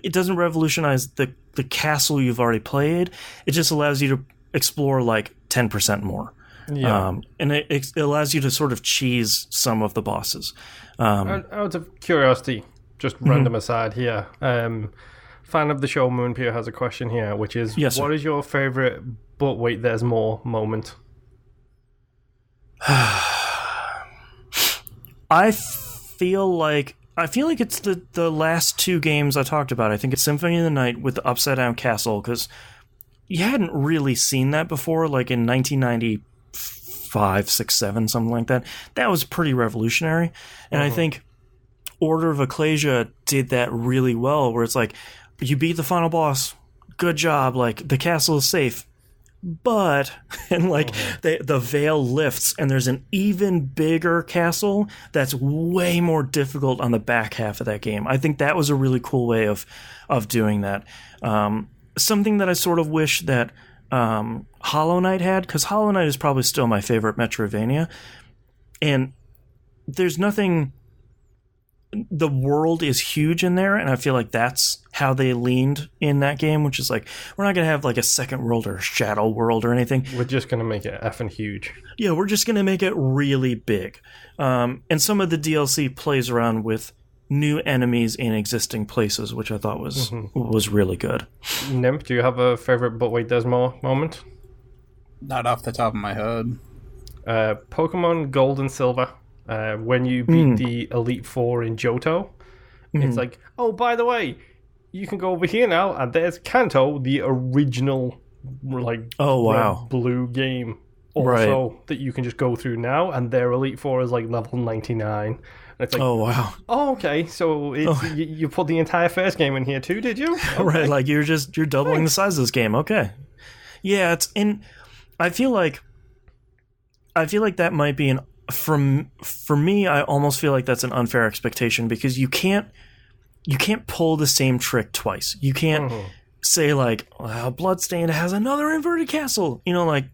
it doesn't revolutionize the castle you've already played. It just allows you to explore like 10% more. Yeah. And it allows you to sort of cheese some of the bosses. Out of curiosity, just random aside here, fan of the show Moonpier has a question here, which is, yes, what is your favorite but wait, there's more moment? I feel like it's the last 2 games I talked about. I think it's Symphony of the Night with the upside down castle, because you hadn't really seen that before, like in 1995, 6, 7, something like that. That was pretty revolutionary. And I think Order of Ecclesia did that really well, where it's like, you beat the final boss, good job, like the castle is safe. but and like the veil lifts and there's an even bigger castle that's way more difficult on the back half of that game. I think that was a really cool way of doing that. Something that I sort of wish that Hollow Knight had, because Hollow Knight is probably still my favorite Metroidvania, and there's nothing. The world is huge in there, and I feel like that's how they leaned in that game, which is like, we're not going to have like a second world or a shadow world or anything. We're just going to make it effing huge. Yeah, we're just going to make it really big. And some of the DLC plays around with new enemies in existing places, which I thought was really good. Nymph, do you have a favorite But Wait There's More moment? Not off the top of my head. Pokemon Gold and Silver. When you beat the Elite Four in Johto, it's like, oh, by the way, you can go over here now, and there's Kanto, the original, like, red, blue game, also, that you can just go through now, and their Elite Four is like level 99. And it's like, oh, wow. Oh, okay, so it's, you put the entire first game in here too, did you? Okay. Right, like you're doubling the size of this game. Okay. Yeah, I feel like that might be for me, I almost feel like that's an unfair expectation, because you can't pull the same trick twice. You can't say like, well, Bloodstained has another inverted castle. You know, like,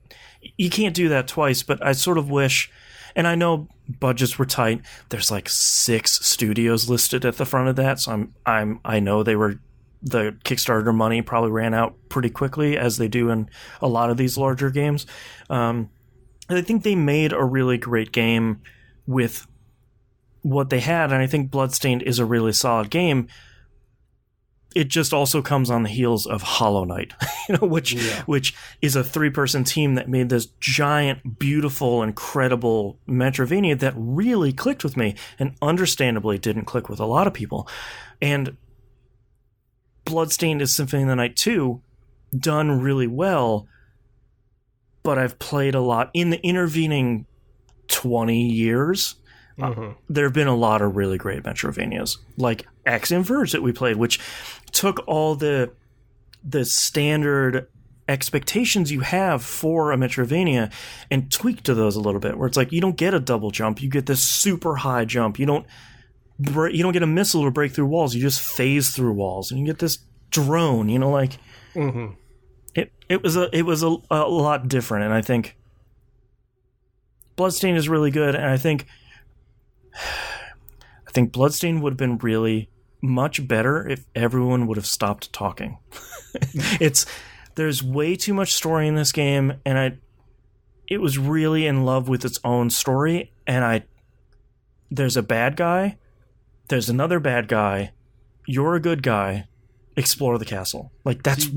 you can't do that twice. But I sort of wish, and I know budgets were tight. There's like 6 studios listed at the front of that, so I know the Kickstarter money probably ran out pretty quickly, as they do in a lot of these larger games. I think they made a really great game with what they had, and I think Bloodstained is a really solid game. It just also comes on the heels of Hollow Knight, which is a 3-person team that made this giant, beautiful, incredible Metroidvania that really clicked with me, and understandably didn't click with a lot of people. And Bloodstained is Symphony of the Night 2, done really well. But I've played a lot in the intervening 20 years. There have been a lot of really great Metroidvanias, like Axe Inverge that we played, which took all the standard expectations you have for a Metroidvania and tweaked to those a little bit. Where it's like, you don't get a double jump, you get this super high jump. You don't get a missile to break through walls. You just phase through walls, and you get this drone. Like. It was a lot different, and I think Bloodstained is really good, and I think Bloodstained would have been really much better if everyone would have stopped talking. There's way too much story in this game, and it was really in love with its own story, and there's a bad guy, there's another bad guy, you're a good guy, explore the castle. Like, that's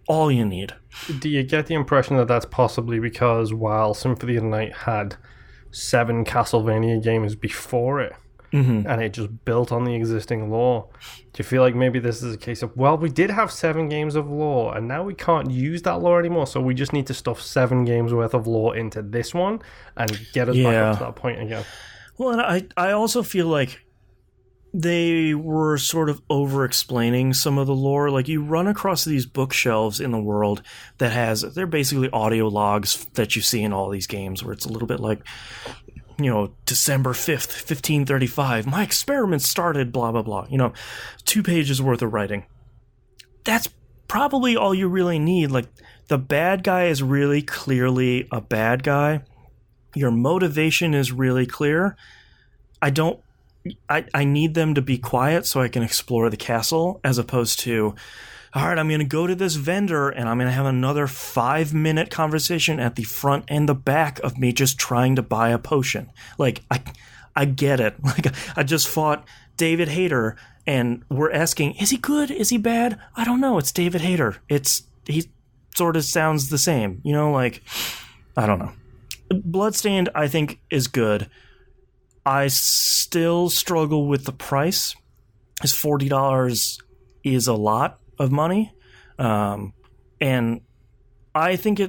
all you need. Do you get the impression that that's possibly because while Symphony of the Night had 7 Castlevania games before it, and it just built on the existing lore, do you feel like maybe this is a case of, well, we did have 7 games of lore, and now we can't use that lore anymore, so we just need to stuff 7 games worth of lore into this one and get us back up to that point again? Well, and I also feel like they were sort of over-explaining some of the lore. Like, you run across these bookshelves in the world they're basically audio logs that you see in all these games, where it's a little bit like, December 5th, 1535, my experiment started, blah, blah, blah. 2 pages worth of writing. That's probably all you really need. Like, the bad guy is really clearly a bad guy. Your motivation is really clear. I need them to be quiet so I can explore the castle, as opposed to, all right, I'm going to go to this vendor and I'm going to have another 5-minute conversation at the front and the back of me just trying to buy a potion. Like, I get it. Like, I just fought David Hayter and we're asking, is he good? Is he bad? I don't know. It's David Hayter. He sort of sounds the same, like, I don't know. Bloodstained, I think, is good. I still struggle with the price, because $40 is a lot of money. And I think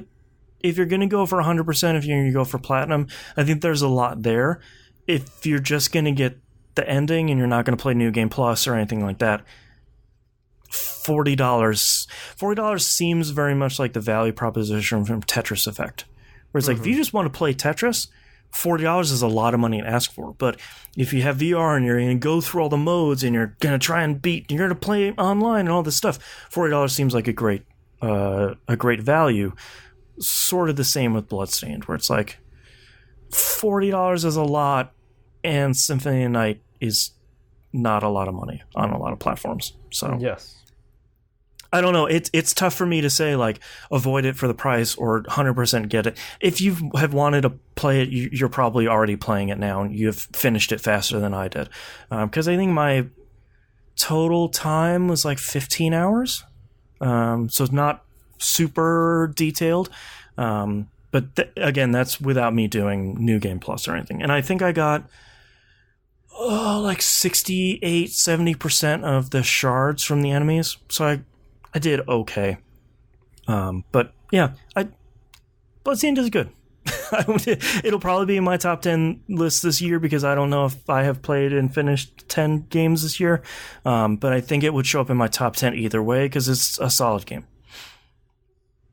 if you're going to go for 100%, if you're going to go for platinum, I think there's a lot there. If you're just going to get the ending and you're not going to play New Game Plus or anything like that, $40 seems very much like the value proposition from Tetris Effect. Where it's like, if you just want to play Tetris, $40 is a lot of money to ask for. But if you have VR and you're going to go through all the modes and you're going to try and you're going to play online and all this stuff, $40 seems like a great value. Sort of the same with Bloodstained, where it's like $40 is a lot, and Symphony of Night is not a lot of money on a lot of platforms. So yes. I don't know. It's tough for me to say, like, avoid it for the price or 100% get it. If you have wanted to play it, you're probably already playing it now, and you've finished it faster than I did. Because I think my total time was like 15 hours. So it's not super detailed. But again, that's without me doing New Game Plus or anything. And I think I got like 68, 70% of the shards from the enemies. So I did okay. But yeah, Bloodstained is good. It'll probably be in my top 10 list this year because I don't know if I have played and finished 10 games this year. But I think it would show up in my top 10 either way because it's a solid game.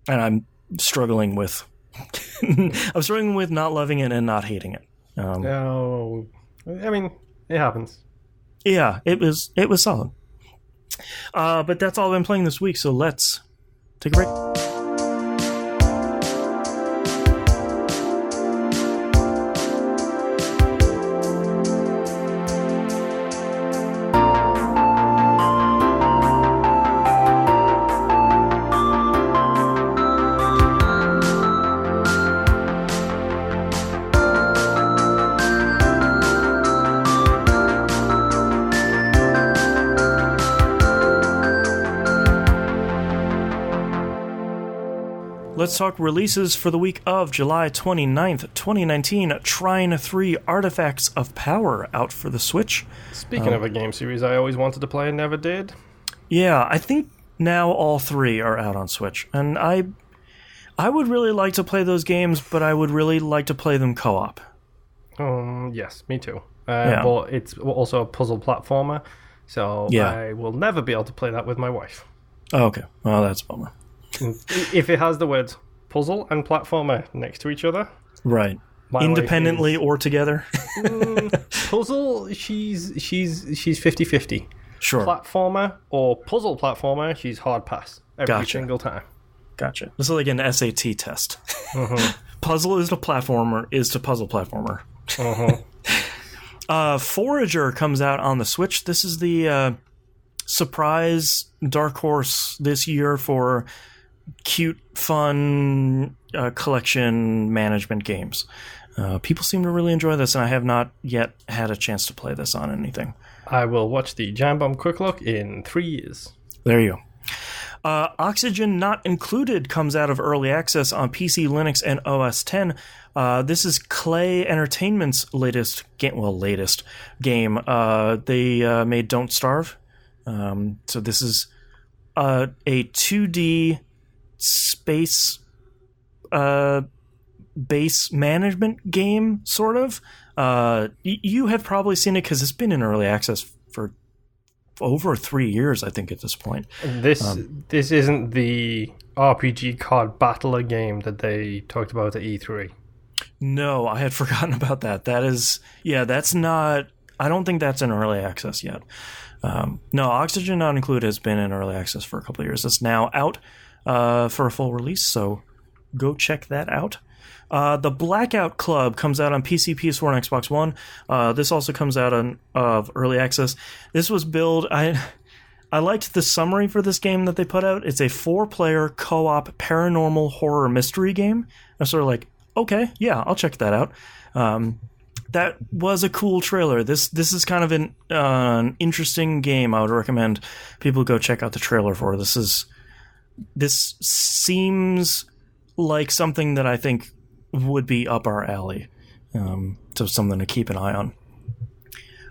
And I'm struggling with not loving it and not hating it. No, I mean, it happens. Yeah, it was solid. But that's all I've been playing this week, so let's take a break. Let's talk releases for the week of July 29th, 2019. Trine 3 Artifacts of Power out for the Switch. Speaking of a game series I always wanted to play and never did. Yeah, I think now all three are out on Switch. And I would really like to play those games, but I would really like to play them co-op. Yes, me too. But it's also a puzzle platformer, so I will never be able to play that with my wife. Oh, okay. Well, that's a bummer. If it has the words puzzle and platformer next to each other, right, independently or together. Puzzle, she's 50-50. Sure. Platformer or puzzle platformer, she's hard pass every single time. Gotcha. This is like an SAT test. Puzzle is to platformer is to puzzle platformer. Forager comes out on the Switch. This is the surprise dark horse this year for cute, fun collection management games. People seem to really enjoy this, and I have not yet had a chance to play this on anything. I will watch the Jam Bomb Quick Look in 3 years. There you go. Oxygen Not Included comes out of early access on PC, Linux, and OS X. This is Clay Entertainment's latest game. They made Don't Starve. So this is a 2D space base management game, sort of. You have probably seen it because it's been in early access for over 3 years, I think, at this point. This isn't the RPG card battler game that they talked about at E3. No, I had forgotten about that. That's not... I don't think that's in early access yet. No, Oxygen Not Included has been in early access for a couple of years. It's now out for a full release, so go check that out. The Blackout Club comes out on PC, PS4, and Xbox One. This also comes out of early access. This was billed... I liked the summary for this game that they put out. It's a 4-player co-op paranormal horror mystery game. I'm sort of like, okay, yeah, I'll check that out. That was a cool trailer. This is kind of an interesting game. I would recommend people go check out the trailer for. This seems like something that I think would be up our alley. So something to keep an eye on.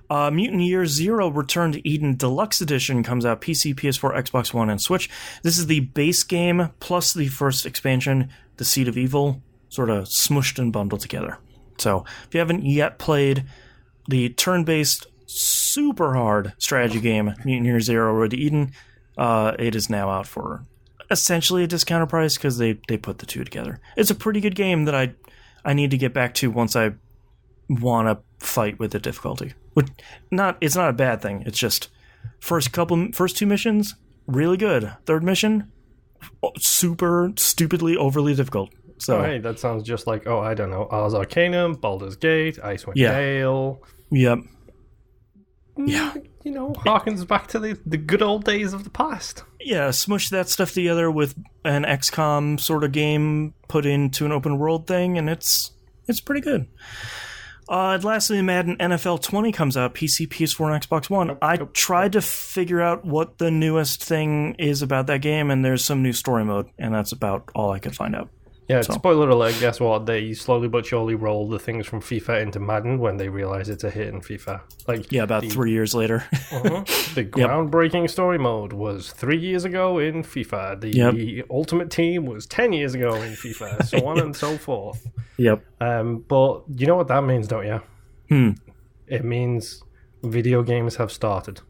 Mutant Year Zero Return to Eden Deluxe Edition comes out PC, PS4, Xbox One, and Switch. This is the base game plus the first expansion, The Seed of Evil, sort of smushed and bundled together. So if you haven't yet played the turn-based, super hard strategy game, Mutant Year Zero Road to Eden, It is now out for essentially a discounted price because they put the two together. It's a pretty good game that I need to get back to once I want to fight with the difficulty. It's not a bad thing. It's just first two missions really good. Third mission super stupidly overly difficult. So hey, that sounds just like I don't know, Ars Arcanum, Baldur's Gate, Icewind Dale. Yep. Yeah. Harkens back to the good old days of the past. Yeah, smush that stuff together with an XCOM sort of game put into an open world thing, and it's pretty good. Lastly, Madden NFL 20 comes out, PC, PS4, and Xbox One. I tried to figure out what the newest thing is about that game, and there's some new story mode, and that's about all I could find out. Yeah, spoiler alert, guess what? They slowly but surely roll the things from FIFA into Madden when they realize it's a hit in FIFA. About 3 years later. The groundbreaking story mode was 3 years ago in FIFA. The Ultimate Team was 10 years ago in FIFA, so on and so forth. Yep. But you know what that means, don't you? It means video games have started.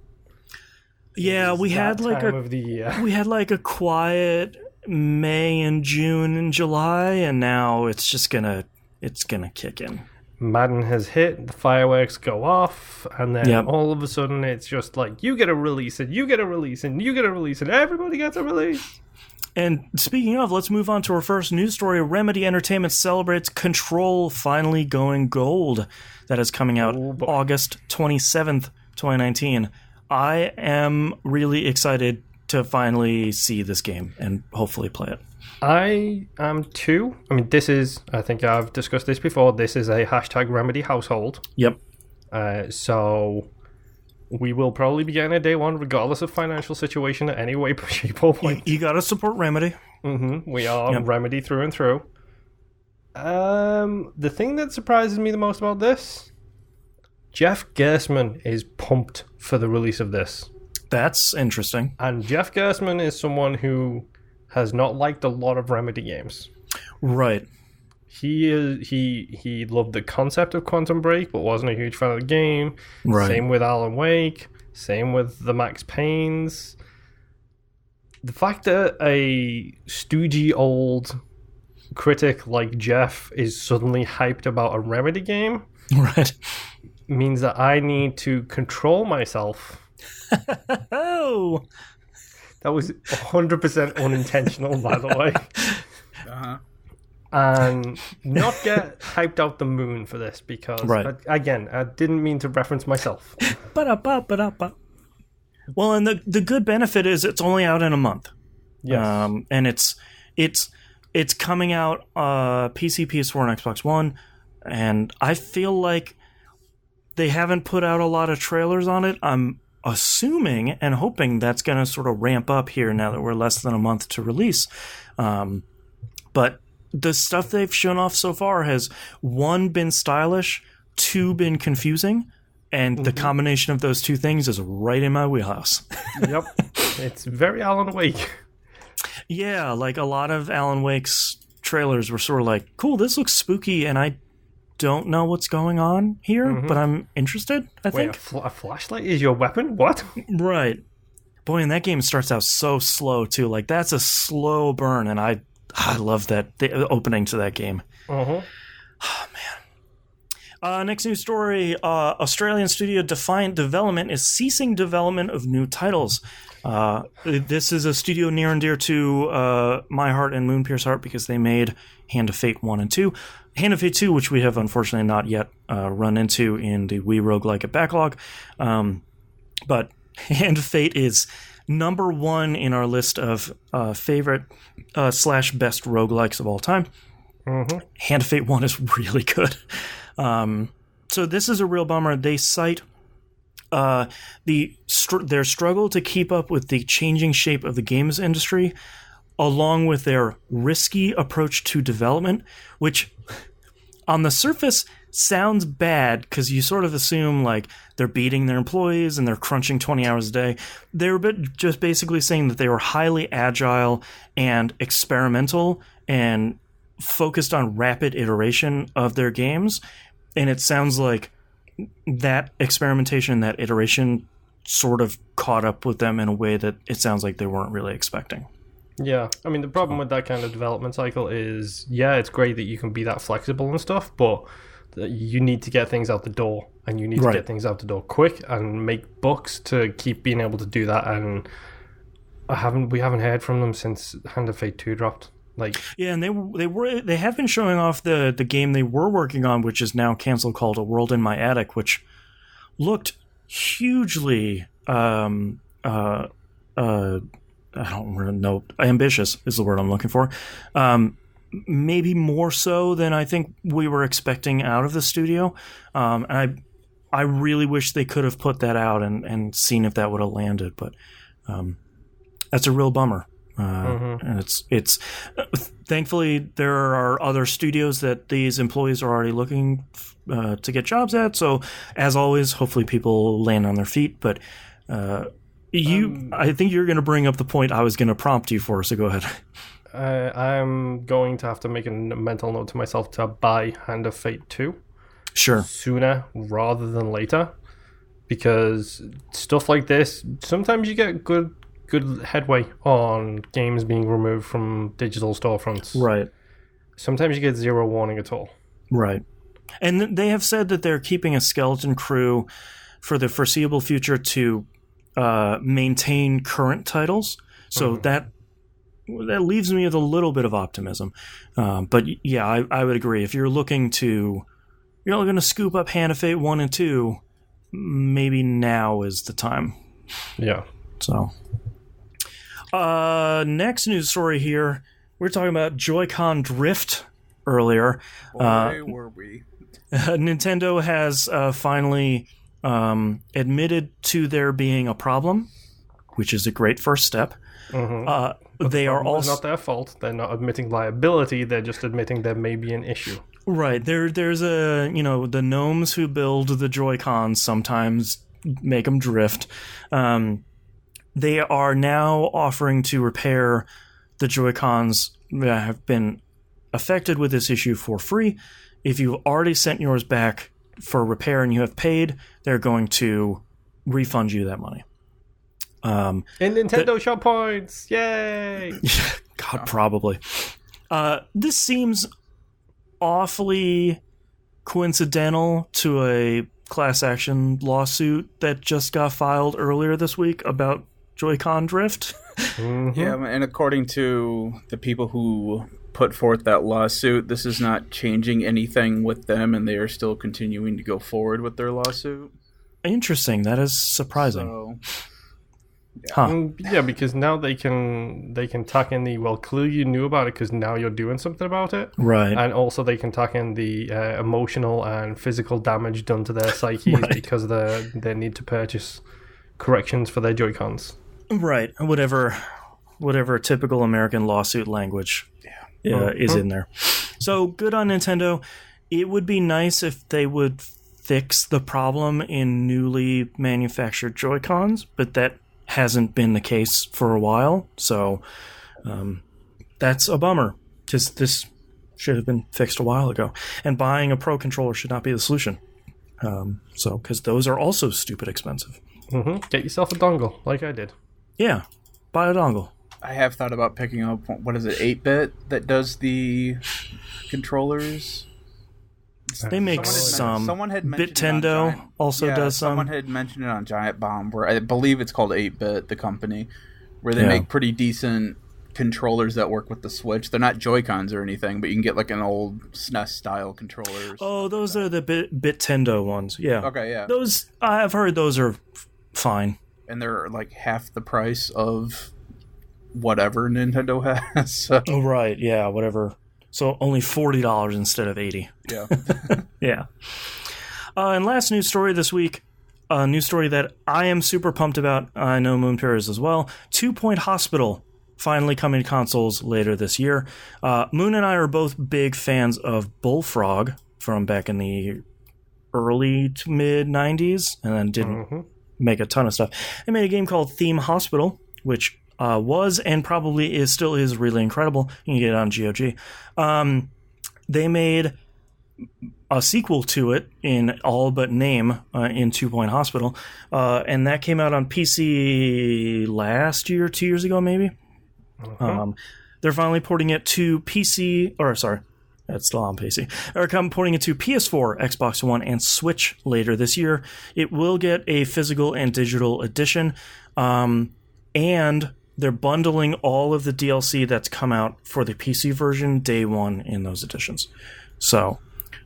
Yeah, we had of the year. We had a quiet May and June and July, and now it's just gonna kick in. Madden has hit, the fireworks go off, and then all of a sudden it's just like you get a release and you get a release and you get a release and everybody gets a release. And speaking of, let's move on to our first news story. Remedy Entertainment celebrates Control finally going gold. That is coming out August 27th, 2019. I am really excited to finally see this game and hopefully play it. I am too. I mean, I think I've discussed this before, this is a #Remedy household. Yep. So we will probably be getting a day one regardless of financial situation in any way, shape, or point. You gotta support Remedy. We are Remedy through and through. The thing that surprises me the most about this, Jeff Gerstmann is pumped for the release of this. That's interesting. And Jeff Gerstmann is someone who has not liked a lot of Remedy games. Right. He loved the concept of Quantum Break, but wasn't a huge fan of the game. Right. Same with Alan Wake. Same with the Max Paynes. The fact that a stoogey old critic like Jeff is suddenly hyped about a Remedy game, right, means that I need to control myself. Oh, that was 100% unintentional, by the way. And not get hyped out the moon for this because, again, I didn't mean to reference myself. Well, and the good benefit is it's only out in a month. Yes. And it's coming out PC, PS4, and Xbox One, and I feel like they haven't put out a lot of trailers on it. I'm assuming and hoping that's going to sort of ramp up here now that we're less than a month to release. But the stuff they've shown off so far has, 1, been stylish, 2, been confusing, and the combination of those two things is right in my wheelhouse. Yep. It's very Alan Wake. Yeah, like a lot of Alan Wake's trailers were sort of like, cool, this looks spooky, and I don't know what's going on here, but I'm interested, I think. Wait, a flashlight is your weapon? What? Right. Boy, and that game starts out so slow, too. Like, that's a slow burn, and I love that, the opening to that game. Oh, man. Next news story, Australian studio Defiant Development is ceasing development of new titles. This is a studio near and dear to my heart and Moonpier's heart because they made Hand of Fate 1 and 2. Hand of Fate 2, which we have unfortunately not yet run into in the Wii Roguelike backlog. But Hand of Fate is number 1 in our list of favorite / best roguelikes of all time. Hand of Fate 1 is really good. So this is a real bummer. They cite their struggle to keep up with the changing shape of the games industry, along with their risky approach to development, which on the surface sounds bad because you sort of assume like they're beating their employees and they're crunching 20 hours a day. They're just basically saying that they were highly agile and experimental and focused on rapid iteration of their games. And it sounds like that experimentation, that iteration sort of caught up with them in a way that it sounds like they weren't really expecting. Yeah, I mean, the problem with that kind of development cycle is, yeah, it's great that you can be that flexible and stuff, but you need to get things out the door, and you need to get things out the door quick and make books to keep being able to do that. And we haven't heard from them since Hand of Fate 2 dropped. Yeah, and they have been showing off the game they were working on, which is now canceled, called A World in My Attic, which looked hugely I don't really know. Ambitious is the word I'm looking for. Maybe more so than I think we were expecting out of the studio. And I really wish they could have put that out and seen if that would have landed. But that's a real bummer. And it's thankfully there are other studios that these employees are already looking to get jobs at. So as always, hopefully people land on their feet. But I think you're going to bring up the point I was going to prompt you for, so go ahead. I'm going to have to make a mental note to myself to buy Hand of Fate 2 sooner rather than later, because stuff like this, sometimes you get good headway on games being removed from digital storefronts. Right. Sometimes you get zero warning at all. Right. And they have said that they're keeping a skeleton crew for the foreseeable future to maintain current titles, so that leaves me with a little bit of optimism. But yeah, I would agree. If you're looking to scoop up Hand of Fate 1 and 2, maybe now is the time. Yeah. So, next news story here. We're talking about Joy-Con drift earlier. Boy, were we. Nintendo has finally admitted to there being a problem, which is a great first step. They are also not their fault. They're not admitting liability. They're just admitting there may be an issue. Right. There's the gnomes who build the Joy-Cons sometimes make them drift. They are now offering to repair the Joy-Cons that have been affected with this issue for free. If you've already sent yours back for repair and you have paid, they're going to refund you that money. In Nintendo Shop points! Yay! God, probably. This seems awfully coincidental to a class action lawsuit that just got filed earlier this week about Joy-Con drift. Yeah, and according to the people who put forth that lawsuit, this is not changing anything with them, and they are still continuing to go forward with their lawsuit. Interesting. That is surprising. Yeah, because now they can tuck in the, well, clearly you knew about it because now you're doing something about it. Right. And also they can tuck in the emotional and physical damage done to their psyches because they need to purchase corrections for their Joy-Cons. Right. Whatever typical American lawsuit language is in there. So good on Nintendo. It would be nice if they would fix the problem in newly manufactured Joy-Cons, but that hasn't been the case for a while. So that's a bummer, because this should have been fixed a while ago. And buying a Pro controller should not be the solution. Because those are also stupid expensive. Get yourself a dongle, like I did. Yeah, buy a dongle. I have thought about picking up, 8-bit that does the controllers. They make some. Someone had mentioned Bitendo also does some. Someone had mentioned it on Giant Bomb, where I believe it's called 8-bit, the company, where they make pretty decent controllers that work with the Switch. They're not Joy-Cons or anything, but you can get like an old SNES style controllers. Oh, those are the Bitendo ones. Yeah. Okay, yeah. Those, I've heard those are fine. And they're like half the price of whatever Nintendo has. So. Oh, right. Yeah, whatever. So only $40 instead of $80. Yeah. Yeah. And last news story this week, a news story that I am super pumped about. I know Moonpir is as well. 2 Point Hospital finally coming to consoles later this year. Moon and I are both big fans of Bullfrog from back in the early to mid 90s, and then didn't make a ton of stuff. They made a game called Theme Hospital, which was and probably still is really incredible. You can get it on GOG. They made a sequel to it in all but name in 2 Point Hospital. And that came out on PC last year, 2 years ago, maybe. They're finally porting it to PC, that's still on PC. They're porting it to PS4, Xbox One, and Switch later this year. It will get a physical and digital edition. And they're bundling all of the DLC that's come out for the PC version day one in those editions. So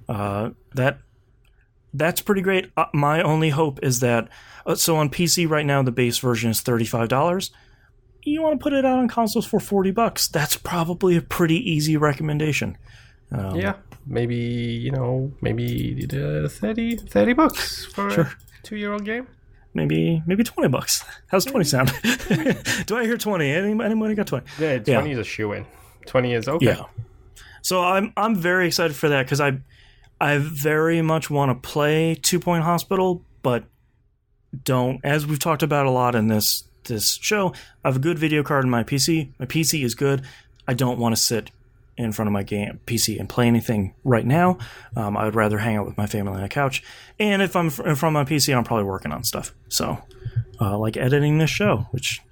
that's pretty great. My only hope is that so on PC right now the base version is $35. You want to put it out on consoles for $40? That's probably a pretty easy recommendation. Maybe 30 bucks for a 2-year-old game. Maybe $20. How's 20 sound? Do I hear 20? Anybody got 20? Yeah, 20 is a shoe-in. 20 is okay. Yeah. So I'm very excited for that because I very much want to play 2 Point Hospital, but don't. As we've talked about a lot in this show, I have a good video card in my PC. My PC is good. I don't want to sit in front of my PC and play anything right now. I would rather hang out with my family on a couch. And if I'm in front of my PC, I'm probably working on stuff. So, like editing this show, which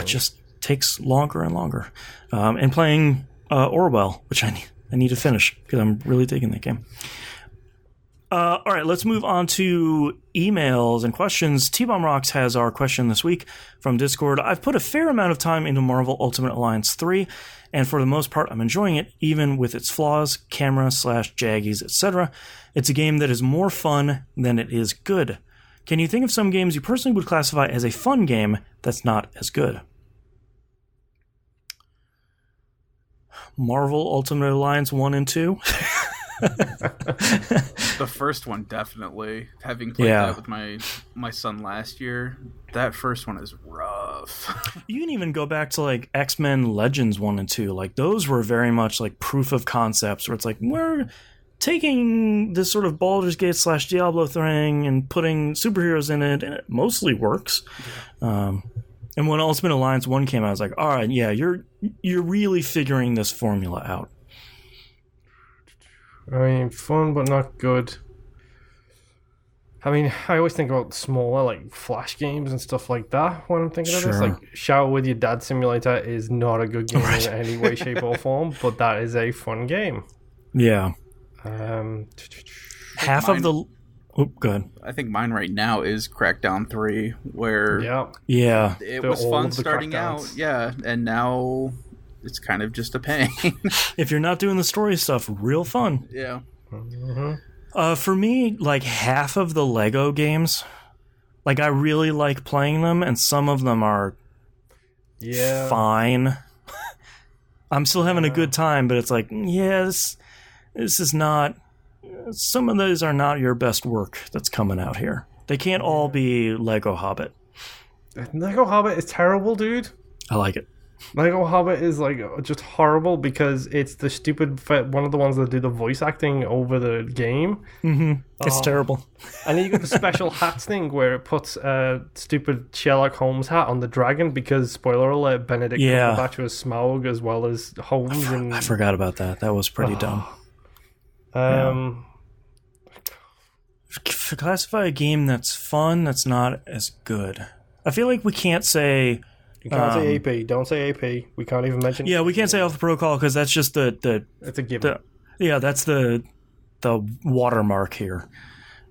just takes longer and longer. And playing Orwell, which I need to finish because I'm really digging that game. All right, let's move on to emails and questions. T-Bomb Rocks has our question this week from Discord. I've put a fair amount of time into Marvel Ultimate Alliance 3, and for the most part, I'm enjoying it, even with its flaws, camera/jaggies, etc. It's a game that is more fun than it is good. Can you think of some games you personally would classify as a fun game that's not as good? Marvel Ultimate Alliance 1 and 2? The first one, definitely. Having played that with my son last year, that first one is rough. You can even go back to like X-Men Legends 1 and 2. Like those were very much like proof of concepts where it's like we're taking this sort of Baldur's Gate / Diablo thing and putting superheroes in it, and it mostly works. And when Ultimate Alliance 1 came out, I was like, all right, yeah, you're really figuring this formula out. I mean, fun but not good. I mean, I always think about smaller, like, Flash games and stuff like that when I'm thinking of this. Like, Shower with Your Dad Simulator is not a good game in any way, shape, or form, but that is a fun game. Yeah. Half of the... Oh, go ahead. I think mine right now is Crackdown 3, where it was fun starting out, and now it's kind of just a pain. If you're not doing the story stuff, real fun. Yeah. Mm-hmm. For me, like half of the Lego games, like I really like playing them, and some of them are fine. I'm still having a good time, but it's like, this is not... Some of those are not your best work that's coming out here. They can't all be Lego Hobbit. Lego Hobbit is terrible, dude. I like it. Lego Hobbit is like just horrible because it's the stupid one of the ones that do the voice acting over the game. Mm-hmm. It's terrible. And then you got the special hats thing where it puts a stupid Sherlock Holmes hat on the dragon because, spoiler alert, Benedict Cumberbatch was Smaug as well as Holmes. I forgot about that. That was pretty dumb. Classify a game that's fun that's not as good. I feel like we can't say... You can't say AP. Don't say AP. We can't even mention... Yeah, we can't say Alpha Protocol because that's just the... It's a given. That's the watermark here.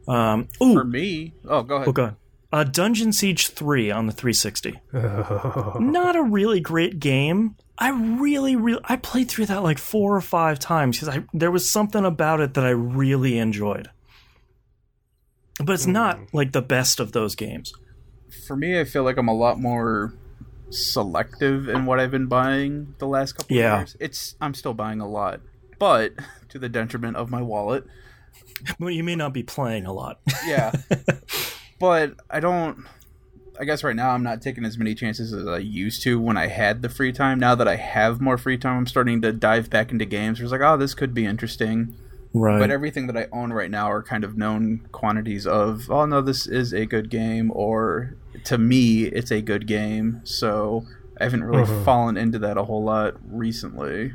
For me... Oh, go ahead. Oh, go ahead. Dungeon Siege 3 on the 360. Not a really great game. I played through that like 4 or 5 times because there was something about it that I really enjoyed. But it's not like the best of those games. For me, I feel like I'm a lot more selective in what I've been buying the last couple of years. I'm still buying a lot, but to the detriment of my wallet. Well, you may not be playing a lot. Yeah. But I guess right now I'm not taking as many chances as I used to when I had the free time. Now that I have more free time, I'm starting to dive back into games where it's like, oh, this could be interesting. Right. But everything that I own right now are kind of known quantities of, oh, no, this is a good game, or to me, it's a good game. So I haven't really fallen into that a whole lot recently.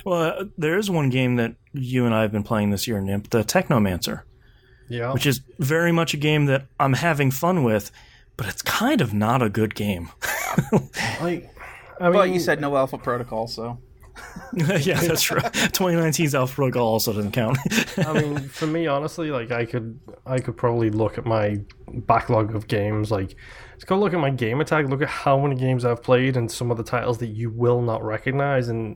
Well, there is one game that you and I have been playing this year, Nimp, the Technomancer. Yeah. Which is very much a game that I'm having fun with, but it's kind of not a good game. But you said no Alpha Protocol, so... Yeah, that's true. 2019's Alpha Protocol also doesn't count. I mean, for me, honestly, like I could probably look at my backlog of games. Like, let's go look at my game tag. Look at how many games I've played and some of the titles that you will not recognize. And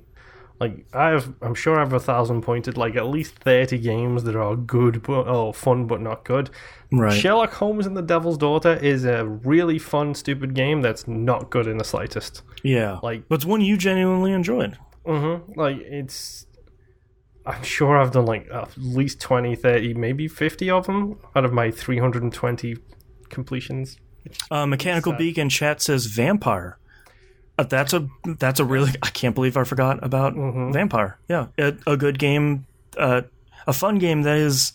like, I'm sure I have 1,000 pointed. Like at least 30 games that are good, fun but not good. Right. Sherlock Holmes and the Devil's Daughter is a really fun, stupid game that's not good in the slightest. Yeah, like, but it's one you genuinely enjoyed. Like, I'm sure I've done like at least 20, 30, maybe 50 of them out of my 320 completions. Mechanical Beacon chat says Vampire. That's a really, I can't believe I forgot about Vampire. Yeah, a good game, a fun game that is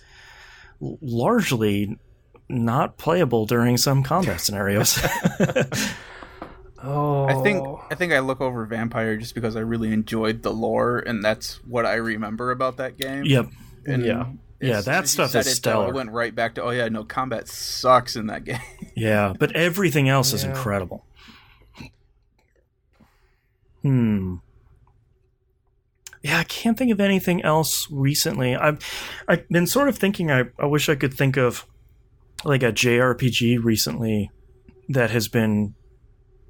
largely not playable during some combat scenarios. I think I look over Vampire just because I really enjoyed the lore, and that's what I remember about that game. Yep. And that stuff is stellar. I went right back to, combat sucks in that game. Yeah, but everything else is incredible. Yeah, I can't think of anything else recently. I've been sort of thinking I wish I could think of like a JRPG recently that has been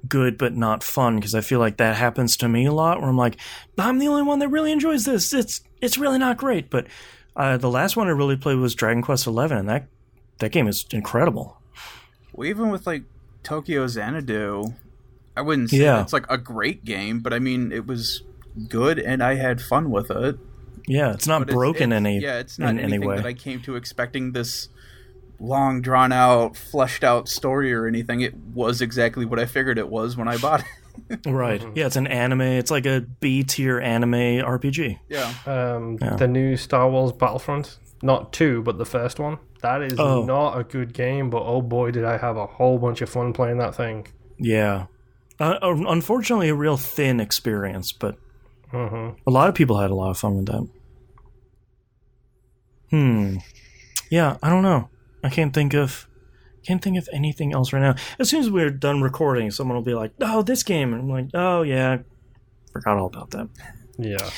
good but not fun, because I feel like that happens to me a lot where I'm like, I'm the only one that really enjoys this. It's really not great. But the last one I really played was Dragon Quest XI, and that game is incredible. Well, even with like Tokyo Xanadu, I wouldn't say it's like a great game, but I mean it was good and I had fun with it. Yeah, it's not broken it's not in any way that I came to expecting this long, drawn-out, fleshed-out story or anything. It was exactly what I figured it was when I bought it. Right. Yeah, it's an anime. It's like a B-tier anime RPG. Yeah. The new Star Wars Battlefront, not 2, but the first one, that is not a good game, but oh boy, did I have a whole bunch of fun playing that thing. Yeah. Unfortunately, a real thin experience, but a lot of people had a lot of fun with that. Yeah, I don't know. I can't think of anything else right now. As soon as we're done recording, someone will be like, "Oh, this game," and I'm like, "Oh yeah, forgot all about that." Yeah.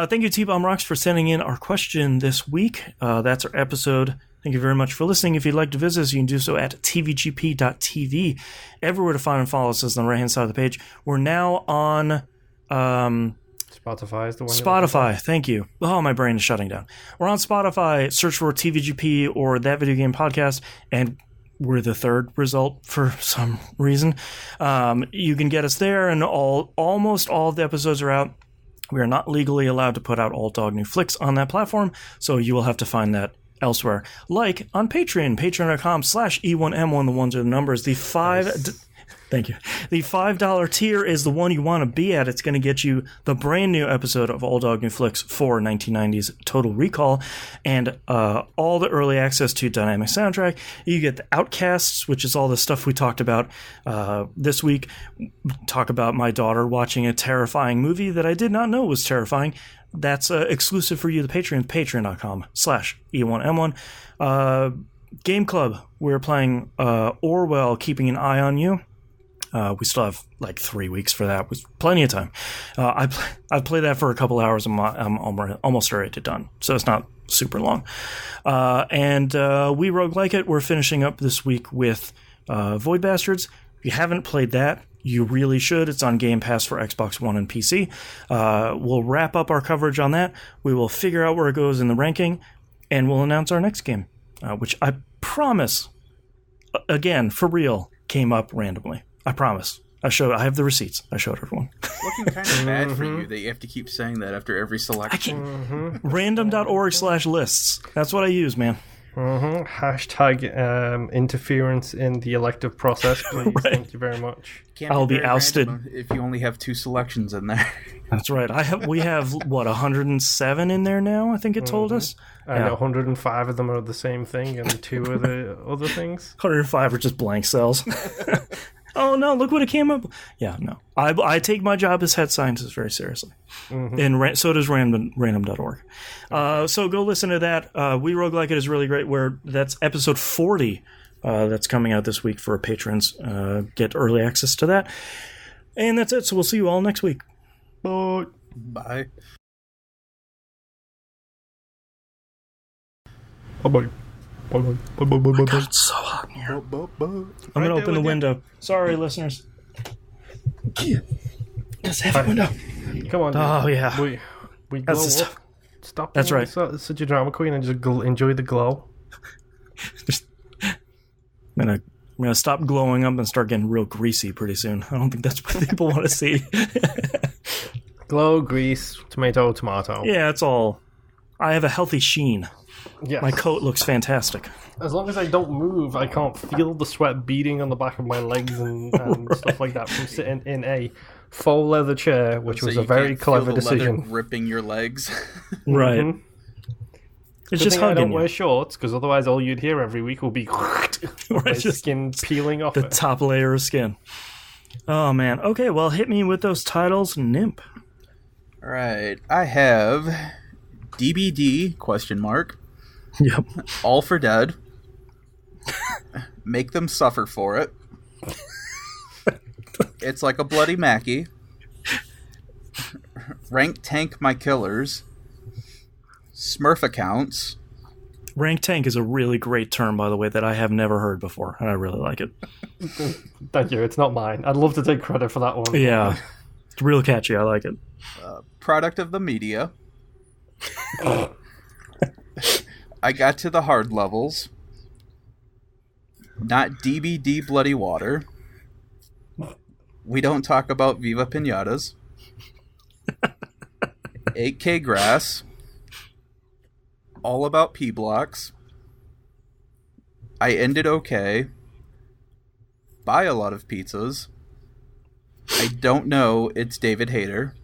Thank you, T-Bomb Rocks, for sending in our question this week. That's our episode. Thank you very much for listening. If you'd like to visit us, you can do so at tvgp.tv. Everywhere to find and follow us is on the right-hand side of the page. We're now on Spotify is the one. Spotify, thank you. Oh, my brain is shutting down. We're on Spotify. Search for TVGP or That Video Game Podcast, and we're the third result for some reason. You can get us there, and almost all of the episodes are out. We are not legally allowed to put out Old Dog New Flicks on that platform, so you will have to find that elsewhere. Like on Patreon, patreon.com/E1M1. The ones are the numbers. Thank you. The $5 tier is the one you want to be at. It's going to get you the brand new episode of Old Dog New Flicks for 1990's Total Recall and all the early access to Dynamic Soundtrack. You get the Outcasts, which is all the stuff we talked about this week. Talk about my daughter watching a terrifying movie that I did not know was terrifying. That's exclusive for you, the Patreon, patreon.com/E1M1. Game Club, we're playing Orwell, Keeping an Eye on You. We still have like 3 weeks for that, with plenty of time. I've played that for a couple hours, and I'm almost ready to done, so it's not super long. And We Rogue Like It, we're finishing up this week with Void Bastards. If you haven't played that, you really should. It's on Game Pass for Xbox One and PC. We'll wrap up our coverage on that. We will figure out where it goes in the ranking, and we'll announce our next game, which I promise, again, for real, came up randomly. I promise. I have the receipts. I showed everyone. Looking kind of bad for you that you have to keep saying that after every selection. Random.org/lists. That's what I use, man. Hashtag interference in the elective process, please. Right. Thank you very much. I'll be ousted if you only have 2 selections in there. That's right. We have 107 in there now, I think it told us. And 105 of them are the same thing, and 2 are the other things. 105 are just blank cells. Oh no! Look what it came up. Yeah, no. I take my job as head scientist very seriously, and so does random.org. So go listen to that. We Roguelike It is really great. That's episode 40. That's coming out this week for patrons. Get early access to that, and that's it. So we'll see you all next week. Bye. Bye. Bye-bye. Bye-bye. Bye-bye. Bye-bye. God, it's so hot in here. I'm Bye-bye. going to open the window. Sorry, listeners. Just have a window. Come on, dude. Oh, yeah. We That's glow the up. stuff. Stop That's being right. such a drama queen and just enjoy the glow. I'm gonna stop glowing up and start getting real greasy pretty soon. I don't think that's what people want to see. Glow, grease, tomato. Yeah, it's all. I have a healthy sheen. Yes. My coat looks fantastic. As long as I don't move, I can't feel the sweat beading on the back of my legs and stuff like that from sitting in a faux leather chair, which was So a you very can't clever feel the leather decision. ripping your legs. Right. Mhm. It's Good just thing I don't hugging wear you. shorts, because otherwise all you'd hear every week will be my just skin peeling off The it. top layer of skin. Oh, man. Okay, well, hit me with those titles, Nimp. All right. I have DBD, ? Yep. All for Dead. Make them suffer for it. It's like a Bloody Mackie. Rank Tank My Killers. Smurf Accounts. Rank tank is a really great term, by the way, that I have never heard before, and I really like it. Thank you, it's not mine. I'd love to take credit for that one. Yeah. It's real catchy. I like it. Product of the Media. I got to the hard levels. Not DBD Bloody Water. We don't talk about Viva Pinatas. 8K Grass. All about P Blocks. I ended okay. Buy a lot of pizzas. I don't know. It's David Hayter.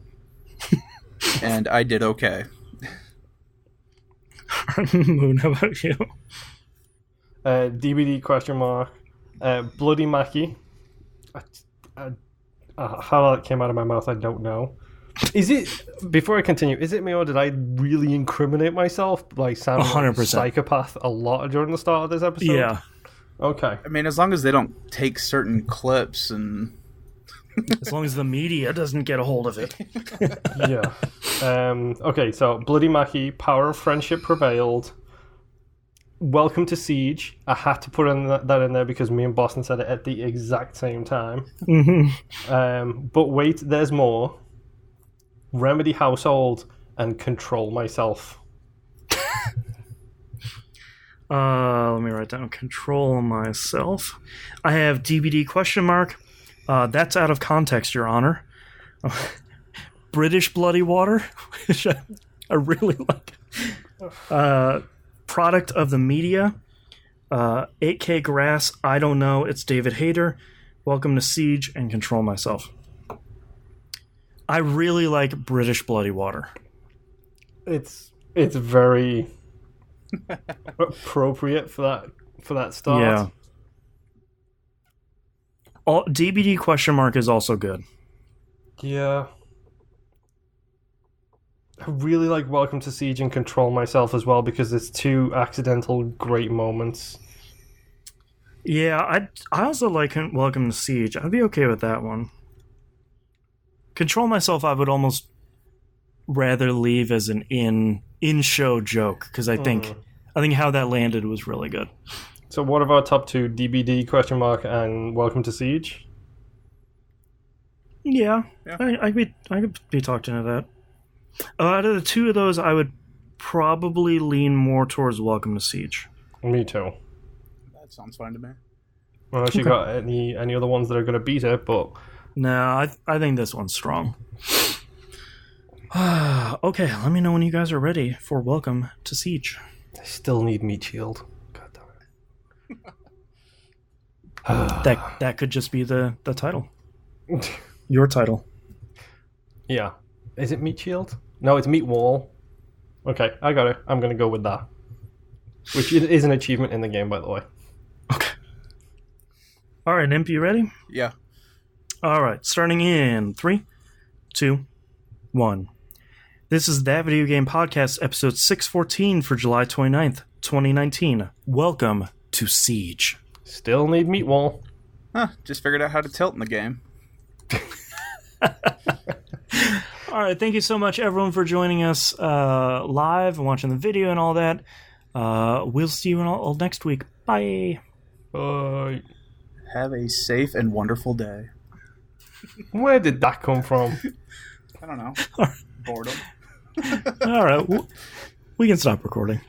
And I did okay. Moon, how about you? DBD ? Bloody Mackie. How that came out of my mouth, I don't know. Is it, before I continue, is it me or did I really incriminate myself? Like, sounding like a 100%. psychopath a lot during the start of this episode? Yeah. Okay. I mean, as long as they don't take certain clips and... As long as the media doesn't get a hold of it. Yeah. Okay, so Bloody Mackie, Power of Friendship Prevailed. Welcome to Siege. I had to put that in there because me and Boston said it at the exact same time. But wait, there's more. Remedy Household and Control Myself. Let me write down Control Myself. I have DBD ? That's out of context, Your Honor. British Bloody Water, which I really like. Product of the Media. 8K Grass, I don't know, it's David Hayter. Welcome to Siege and Control Myself. I really like British Bloody Water. It's very appropriate for that start. Yeah. DBD ? is also good. Yeah. I really like Welcome to Siege and Control Myself as well because there's two accidental great moments. Yeah, I also like Welcome to Siege. I'd be okay with that one. Control Myself I would almost rather leave as an in-show joke because I think how that landed was really good. So what of our top two, DBD ? And Welcome to Siege? Yeah. I could be talked into that. Out of the two of those, I would probably lean more towards Welcome to Siege. Me too. That sounds fine to me. Unless you got any other ones that are going to beat it, but... No, I think this one's strong. Okay, let me know when you guys are ready for Welcome to Siege. I still need Meat Shield. God damn it. That could just be the title. Your title. Yeah. Is it Meat Shield? No, it's Meat Wall. Okay, I got it. I'm going to go with that. Which is an achievement in the game, by the way. Okay. All right, Imp, you ready? Yeah. All right, starting in 3, 2, 1. This is That Video Game Podcast, episode 614 for July 29th, 2019. Welcome to Siege. Still need meat wall. Huh, just figured out how to tilt in the game. All right, thank you so much, everyone, for joining us live and watching the video and all that. We'll see you all next week. Bye. Bye. Have a safe and wonderful day. Where did that come from? I don't know. Boredom. All right, we can stop recording.